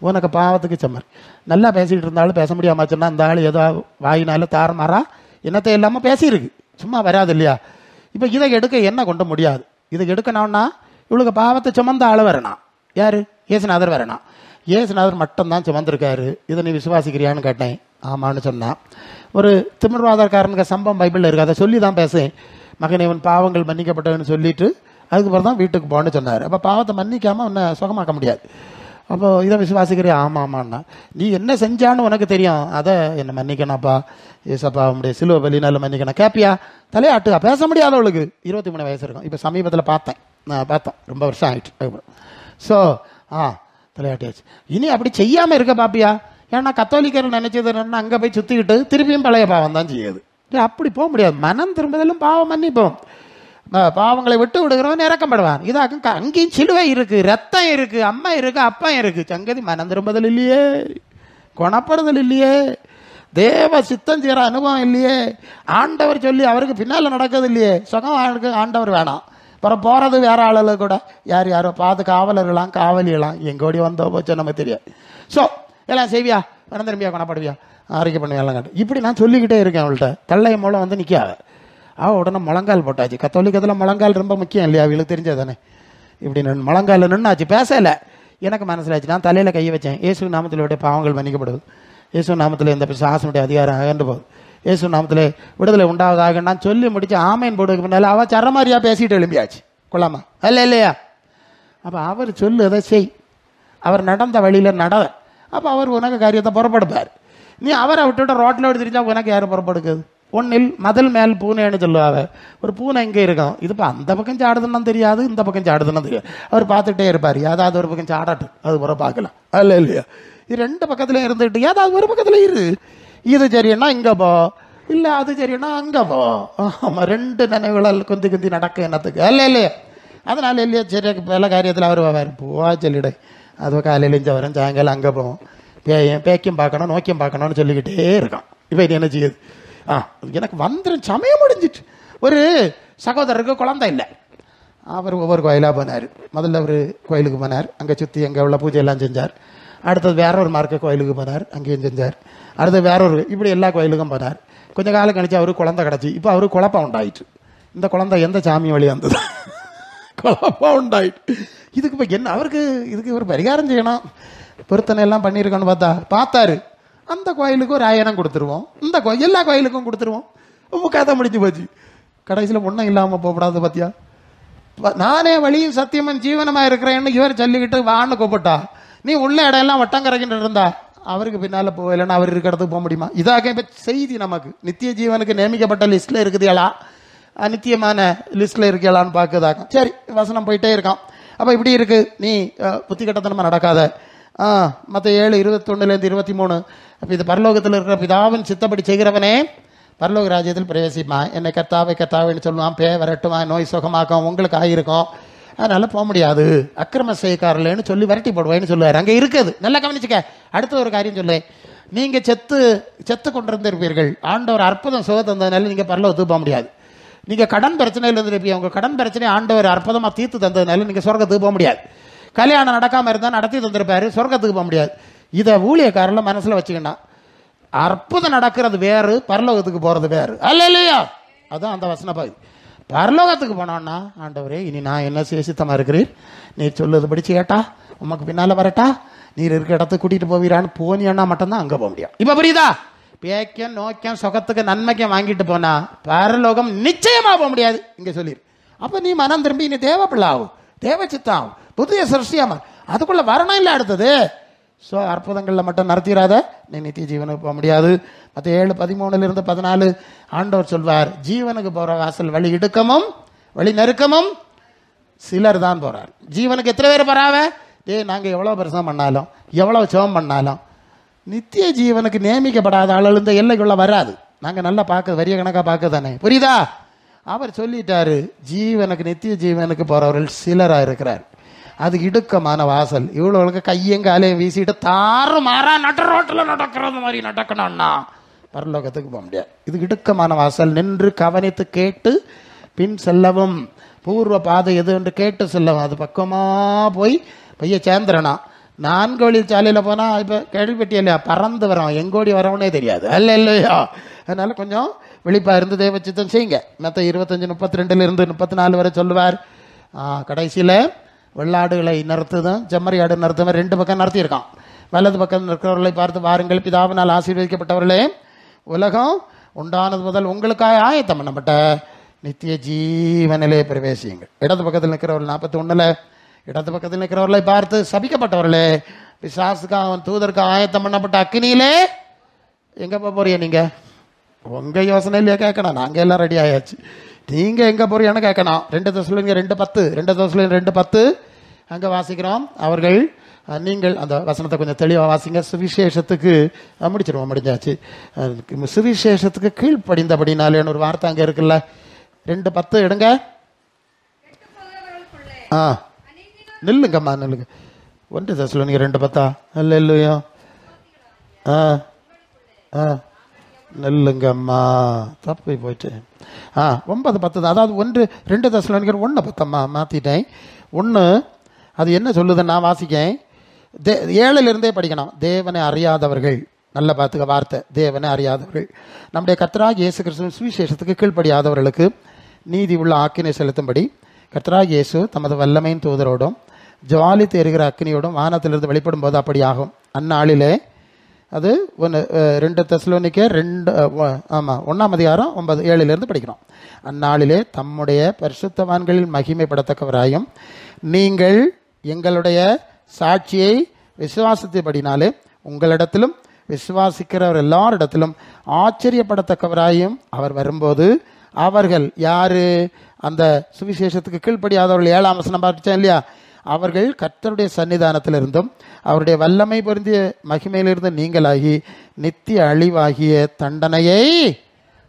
உனக்கு பாவத்துக்கு செம்மறி. நல்லா பேசிக்கிட்டு இருந்தாலும் பேச முடியாமச்சுன்னா அந்த ஆள் ஏதோ வாயினால தாறுமாறா என்னத்தை இல்லாமல் பேசியிருக்கு, சும்மா வராது இல்லையா? இப்போ இதை எடுக்க என்ன கொண்டு முடியாது. இதை எடுக்கணும்னா இவளுக்கு பாவத்தை சுமந்த ஆள் வரணும். யார்? ஏசுநாதர் வரணும். ஏசுநாதர் மட்டும்தான் சுமந்திருக்காரு. இதை நீ விசுவாசிக்கிறியான்னு கேட்டேன். ஆமான்னு சொன்னான். ஒரு திமிர்வாதக்காரனுக்கு சம்பவம் பைபிளில் இருக்குது, அதை சொல்லி தான் பேசுவேன். மகனே உன் பாவங்கள் மன்னிக்கப்பட்டதுன்னு சொல்லிட்டு அதுக்கப்புறம் தான் வீட்டுக்கு போன்னு சொன்னார். அப்போ பாவத்தை மன்னிக்காமல் உன்னை சுகமாக்க முடியாது. அப்போ இதை விசுவாசிக்கிறியா? ஆமாம்னா, நீ என்ன செஞ்சான்னு உனக்கு தெரியும், அதை என்னை மன்னிக்கணும்ப்பா, ஏசப்பா உடைய சிலுவை பலினால மன்னிக்கணும். கேப்பியா? தலையாட்டுக்கா? பேச முடியாதவளுக்கு 23 வயசு இருக்கும். இப்போ சமீபத்தில் பார்த்தோம், ரொம்ப வருஷம் ஆகிட்டு. ஸோ விளையாட்டியாச்சு. இனி அப்படி செய்யாம இருக்க பாப்பியா? ஏன்னா கத்தோலிக்கர்கள் நினைச்சது என்னன்னா அங்க போய் சுத்திக்கிட்டு திருப்பியும் பழைய பாவம் தான் செய்யுது. அப்படி போக முடியாது. மனம் திரும்புதலும் பாவம் மன்னிப்போம். பாவங்களை விட்டு விடுகிறவன் இறக்கப்படுவான். இதாக அங்கேயும் சிலுவை இருக்கு, ரத்தம் இருக்கு, அம்மா இருக்கு, அப்பா இருக்கு. சங்கதி மனம் திரும்புதல் இல்லையே, குணப்படுதல் இல்லையே, தேவ சித்தம் செய்கிற அனுபவம் இல்லையே, ஆண்டவர் சொல்லி அவருக்கு பின்னால் நடக்கிறது இல்லையே. சுகம் ஆண்டவர் வேணாம். அப்புறம் போகிறது வேற ஆளுல கூட யார் யாரோ பார்த்து காவலர்களாம் காவலியெல்லாம் எங்கோடி வந்தோ போச்சோ நமக்கு தெரியாது. ஸோ எல்லாம் செய்வியா, மனம் திரும்பியா, குணப்படுவியா, ஆரோக்கியம் பண்ணுவியா எல்லாம் காட்டு. இப்படி நான் சொல்லிக்கிட்டே இருக்கேன். அவள்கிட்ட தள்ளைய மூலம் வந்து நிற்காத. உடனே முழங்கால் போட்டாச்சு. கத்தோலிக்கத்தில் முழங்கால் ரொம்ப முக்கியம் இல்லையா? அவங்களுக்கு தெரிஞ்சது தானே. இப்படி முழங்கால் நின்னாச்சு, பேசலை. எனக்கு மனசிலாச்சு. நான் தலையில் கையை வச்சேன். இயேசு நாமத்தில் விட பாவங்கள் மன்னிக்கப்படுது. இயேசு நாமத்தில் இந்த சாசனுடைய அதிகாரம் அகன்று போகுது. இயேசு நாமத்தில் விடுதலை உண்டாவதாக நான் சொல்லி முடிச்சு ஆமேன் போடுறதுக்கு முன்னால அவள் சரமாரியா பேசிட்டு எழும்பியாச்சு. கொள்ளாமா அல்ல இல்லையா? அப்போ அவர் சொல்லு அதை செய். அவர் நடந்த வழியில் நட. அப்போ அவர் உனக்கு காரியத்தை புறப்படுப்பார். நீ அவரை விட்டுவிட்ட ரோட்டில் விட்டு தெரிஞ்சா உனக்கு யாரும் புறப்படுக்குது? ஒன்றில் மதில் மேல் பூனைன்னு சொல்லுவாங்க. ஒரு பூனை எங்கே இருக்கும்? இது இப்போ அந்த பக்கம் சாடுதுன்னு தெரியாது, இந்த பக்கம் சாடுதுன்னு தெரியாது. அவர் பார்த்துட்டே இருப்பார். ஏதாவது ஒரு பக்கம் சாடட்டும், அது புற பார்க்கலாம். அல்ல இல்லையா? இது ரெண்டு பக்கத்துலையும் இருந்துட்டு ஏதாவது ஒரு பக்கத்தில் இரு. இது சரின்னா இங்கே போ, இல்லை அது சரின்னா அங்கே போ. ஆமாம், ரெண்டு நினைவுகளால் குந்தி குந்தி நடக்க என்னத்துக்கு? அல்ல இல்லையா? அதனால இல்லையா சரி பல காரியத்தில் அவர் வார் போவா சொல்லிடு. அது காலையில் இஞ்ச வரும், சாயங்காலம் அங்கே போவோம். பேக்கியும் பார்க்கணும், நோக்கியும் பார்க்கணும்னு சொல்லிக்கிட்டே இருக்கான். இப்போ இது என்ன செய்யுது? எனக்கு வந்துடும், சமயம் முடிஞ்சிட்டு. ஒரு சகோதரருக்கு குழந்தை இல்லை. அவர் ஒவ்வொரு கோயிலாக போனார். முதல்ல ஒரு கோயிலுக்கு போனார், அங்கே சுற்றி அங்கே உள்ள பூஜையெல்லாம் செஞ்சார். அடுத்தது வேற ஒரு மார்க்க கோயிலுக்கு போனார், அங்கேயும் செஞ்சார். அடுத்தது வேற ஒரு, இப்படி எல்லா கோயிலுக்கும் போனார். கொஞ்சம் காலம் கழிச்சு அவருக்கு குழந்தை கிடச்சி. இப்போ அவருக்கு குழப்பம் உண்டாயிட்டு. இந்த குழந்தை எந்த சாமி வழி வந்தது? குழப்பம் உண்டாயிட்டு. இதுக்கு இப்போ என்ன? அவருக்கு இதுக்கு ஒரு பரிகாரம் செய்யணும், பொருத்தனை எல்லாம் பண்ணியிருக்கோன்னு பார்த்தாரு. அந்த கோயிலுக்கு ஒரு 1000 கொடுத்துருவோம், இந்த எல்லா கோயிலுக்கும் கொடுத்துருவோம். கதை முடிஞ்சு போச்சு. கடைசியில் ஒன்றும் இல்லாமல் போகக்கூடாது. பார்த்தியா, நானே வழியும் சத்தியமும் ஜீவனமாக இருக்கிறேன்னு இவர் சொல்லிக்கிட்டு வான்னு கூப்பிட்டா, நீ உள்ள இடையெல்லாம் வட்டங்கரைக்கிட்டு இருந்தா அவருக்கு பின்னால் போகலைன்னா அவர் இருக்கிற இடத்துக்கு போக முடியுமா? இதாக இப்போ செய்தி நமக்கு. நித்திய ஜீவனுக்கு நியமிக்கப்பட்ட லிஸ்ட்டில் இருக்குதுகளா, நித்தியமான லிஸ்ட்டில் இருக்கலான்னு பார்க்குதாக்கும். சரி, வசனம் போயிட்டே இருக்கான். அப்போ இப்படி இருக்குது, நீ புத்தி கட்டத்தனமாக நடக்காத. மற்ற 7:21-23. அப்போ இது பரலோகத்தில் இருக்கிற பிதாவின் சித்தப்படி செய்கிறவனே பரலோக ராஜ்யத்தில் பிரவேசிப்பான். என்னை கர்த்தாவை கர்த்தாவைன்னு சொல்லுவான், வரட்டுவான், நோய் சுகமாக்கும், உங்களுக்கு ஆகிருக்கும், அதனால போக முடியாது, அக்கிரம செய்யக்காரலன்னு சொல்லி விரட்டி போடுவேன்னு சொல்லுவார். அங்கே இருக்குது, நல்லா கவனிச்சுக்க. அடுத்த ஒரு காரியம் சொல்லுவேன். நீங்கள் செத்து கொண்டிருந்திருப்பீர்கள். ஆண்டவர் அற்புதம் சுகத்தந்ததுனால நீங்கள் பரலோகத்துக்கு போக முடியாது. நீங்கள் கடன் பிரச்சனையில் இருந்திருப்பீங்க. உங்கள் கடன் பிரச்சனை ஆண்டவர் அற்புதமாக தீர்த்து தந்ததுனால நீங்கள் சொர்க்கத்துக்கு போக முடியாது. கல்யாணம் நடக்காமல் இருந்தால் நடத்தி தந்திருப்பாரு, சொர்க்கத்துக்கு போக முடியாது. இதை ஊழியக்காரில் மனசில் வச்சுக்கணும். அற்புதம் நடக்கிறது வேறு, பரலோகத்துக்கு போகிறது வேறு. அல்ல இல்லையா? அதுதான் அந்த வசன பகுதி. பரலோகத்துக்கு போனோன்னா, ஆண்டவரே இனி நான் என்ன சேசித்தமாக இருக்கிறீர், நீர் சொல்லுது படிச்சு கேட்டா, உமக்கு பின்னால் வரட்டா, நீர் இருக்கிற இடத்துக்கு கூட்டிகிட்டு போவீரான்னு போனியன்னா மட்டும்தான் அங்கே போக முடியும். இப்போ புரியுதா? பேக்கியம் நோக்கியம் சுகத்துக்கு நன்மைக்கம் வாங்கிட்டு போனா பரலோகம் நிச்சயமாக போக முடியாது. இங்கே சொல்லிடு. அப்போ நீ மனம் திரும்பி நீ தேவ பிள்ளை ஆகும், தேவ சித்தம் ஆகும், புதிய சிருஷ்டியாம அதுக்குள்ள வரணும். இல்லை அடுத்தது ஸோ அற்புதங்களில் மட்டும் நடத்திடாத, நீ நித்திய ஜீவனுக்கு போக முடியாது. மற்ற 7:13-14 ஆண்டவர் சொல்வார், ஜீவனுக்கு போகிற வாசல் வழி இடுக்கமும் வழி நெருக்கமும் சிலர் தான் போகிறார். ஜீவனுக்கு எத்தனை பேர் போகிறாவ? நாங்கள் எவ்வளோ பிரசவம் பண்ணாலும் எவ்வளோ சிவம் பண்ணாலும் நித்திய ஜீவனுக்கு நியமிக்கப்படாத ஆளுகள் இந்த எல்லைக்குள்ள வராது. நாங்கள் நல்லா பார்க்க வரிய கணக்காக பார்க்க தானே, புரியுதா? அவர் சொல்லிட்டாரு, ஜீவனுக்கு நித்திய ஜீவனுக்கு போகிறவர்கள் சிலராக இருக்கிறார். அது இடுக்கமான வாசல். இவ்வளோக்கு கையும் காலையும் வீசிட்டு தாறு மாறா நட ரோட்டில் நடக்கிறது மாதிரி நடக்கணும்னா பரலோகத்துக்கு போக முடியாது. இது இடுக்கமான வாசல். நின்று கவனித்து கேட்டு பின் செல்லவும், பூர்வ பாதை எது என்று கேட்டு செல்லவும். அது பக்கமாக போய் பைய சேர்ந்துடனா. 4 வழி சாலையில் போனால் இப்போ கேள்விப்பட்டி இல்லையா, பறந்து வரோம், எங்கோடி வரோன்னே தெரியாது. அல்ல இல்லையா? அதனால கொஞ்சம் விழிப்பாக இருந்து தேவ சித்தம் செய்யுங்க. மற்ற 25:32-34 வரை சொல்லுவார். கடைசியில் வெள்ளாடுகளை நிறுத்துதும் செம்மறி ஆடு நிறுத்தும் 2 பக்கம் நிறுத்தியிருக்கான். வலது பக்கம் இருக்கிறவர்களை பார்த்து, வாருங்கள் பிதாவினால் ஆசீர்வதிக்கப்பட்டவர்களே, உலகம் உண்டானது முதல் உங்களுக்காக ஆயத்தம் பண்ணப்பட்ட நித்திய ஜீவனிலே பிரவேசியுங்கள். இடது பக்கத்தில் நிற்கிறவர்கள் 41 இடது பக்கத்தில் நிற்கிறவர்களை பார்த்து, சபிக்கப்பட்டவர்களே, பிசாசுக்கு அவன் தூதருக்கு ஆயத்தம் பண்ணப்பட்ட அக்கினியிலே எங்கே போறிய? நீங்கள் உங்கள் யோசனையிலேயே கேட்கணும். நாங்கள் எல்லாம் ரெடி ஆயாச்சு, நீங்கள் எங்கே போறியான்னு கேட்கணும். 2 தெசலோனிக்கர் 2:10 2 தெசலோனிக்கர் 2:10 அங்கே வாசிக்கிறோம். அவர்கள் நீங்கள் அந்த வசனத்தை கொஞ்சம் தெளிவாக வாசிங்க. சுவிசேஷத்துக்கு முடிச்சிருவோம், முடிஞ்சாச்சு. சுவிசேஷத்துக்கு கீழ்ப்படிந்தபடினாலேன்னு ஒரு வார்த்தை அங்கே இருக்குல்ல, 2:10 எடுங்க. நில்லுங்கம்மா நில்லுங்க. 1 தெசலோனிக்கர் 2:10. அல்லேலூயா. நெல்லுங்கம்மா, தப்பி போயிட்டு. 9:10 தான். அதாவது 2 தெசலோனிக்கர் 1:10 மாற்றிட்டேன். 1 அது என்ன சொல்லுது நான் வாசிக்கேன். 7 படிக்கணும். தேவனை அறியாதவர்கள், நல்ல பார்த்துக்க வார்த்தை, தேவனை அறியாதவர்கள், நம்முடைய கர்த்தராகிய இயேசு கிறிஸ்துவின் சுவிசேஷத்துக்கு கீழ்ப்படியாதவர்களுக்கு நீதி உள்ள ஆக்கினை செலுத்தும்படி கர்த்தராகிய இயேசு தமது வல்லமையின் தூதரோடும் ஜுவாலி தேறுகிற அக்கினியோடும் வானத்திலிருந்து வெளிப்படும் போது அப்படி ஆகும். அந்நாளிலே, அது 2 தெசலோனிக்கர் 1 அதிகாரம் 9-7 படிக்கிறோம். அந்நாளிலே தம்முடைய பரிசுத்தவான்களில் மகிமைப்படத்தக்கவராயும் நீங்கள் எங்களுடைய சாட்சியை விசுவாசத்தின்படினாலே உங்களிடத்திலும் விசுவாசிக்கிறவர் எல்லாரிடத்திலும் ஆச்சரியப்படத்தக்கவராயும் அவர் வரும்போது, அவர்கள் யாரு? அந்த சுவிசேஷத்துக்கு கீழ்ப்படியாதவர்கள். 7ஆம் வசனம் பார்த்துச்சேன் இல்லையா? அவர்கள் கர்த்தருடைய சன்னிதானத்திலிருந்தும் அவருடைய வல்லமை பொருந்திய மகிமையிலிருந்து நீங்களாகி நித்திய அழிவாகிய தண்டனையை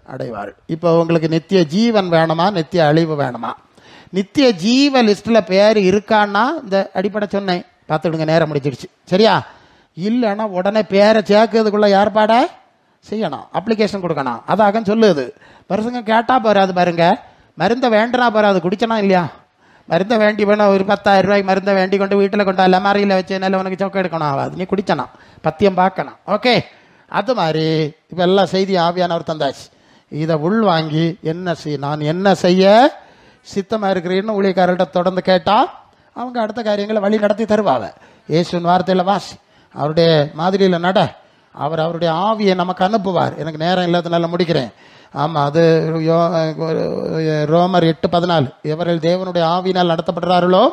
அடைவார்கள். இப்போ உங்களுக்கு நித்திய ஜீவன் வேணுமா, நித்திய அழிவு வேணுமா? நித்திய ஜீவ லிஸ்ட்டில் பேர் இருக்கான்னா இந்த அடிப்படை சொன்னேன், பார்த்துடுங்க, நேரம் முடிச்சிடுச்சு. சரியா? இல்லைன்னா உடனே பேரை சேர்க்கறதுக்குள்ள ஏற்பாடை செய்யணும், அப்ளிகேஷன் கொடுக்கணும். அதாக சொல்லுது. பரிசுங்க கேட்டால் போறாது பாருங்க, மருந்தை வேண்டனா போறாது, குடிச்சனா இல்லையா? மருந்தை வேண்டி வேணும், ஒரு 10,000 ரூபாய்க்கு மருந்தை வேண்டி கொண்டு வீட்டில் கொண்டு அலமாரியில் வச்சனால உனக்கு சொக்க எடுக்கணும் ஆகாது, நீ குடிச்சனா பத்தியம் பார்க்கணும். ஓகே, அது மாதிரி இப்போ எல்லாம் செய்தி ஆவியானவர் தந்தாச்சு. இதை உள்வாங்கி நான் என்ன செய்ய சித்தமாக இருக்கிறீன்னு ஊழியக்காரர்கிட்ட தொடர்ந்து கேட்டால் அவங்க அடுத்த காரியங்களை வழி நடத்தி தருவாங்க. இயேசுவின் வார்த்தையில் வாசி, அவருடைய மாதிரியில் நட, அவர் அவருடைய ஆவியை நமக்கு அனுப்புவார். எனக்கு நேரம் இல்லாதனால முடிக்கிறேன். ஆமாம், அது ரோமர் 8:14. எவர்கள் தேவனுடைய ஆவியினால் நடத்தப்படுறார்களோ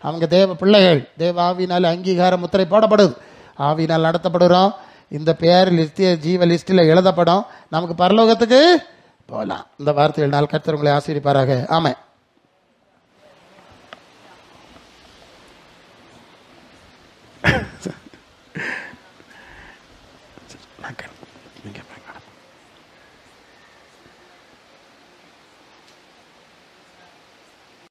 அவங்க தேவ பிள்ளைகள். தேவ ஆவியினால் அங்கீகார முத்திரை போடப்படுது, ஆவியினால் நடத்தப்படுறோம். இந்த பேர் ஜீவ லிஸ்டில் எழுதப்படும், நமக்கு பரலோகத்துக்கு போகலாம். இந்த வார்த்தைகள் நாள் கர்த்தர் உங்களை ஆசீர்வதிப்பாராக. ஆமாம்.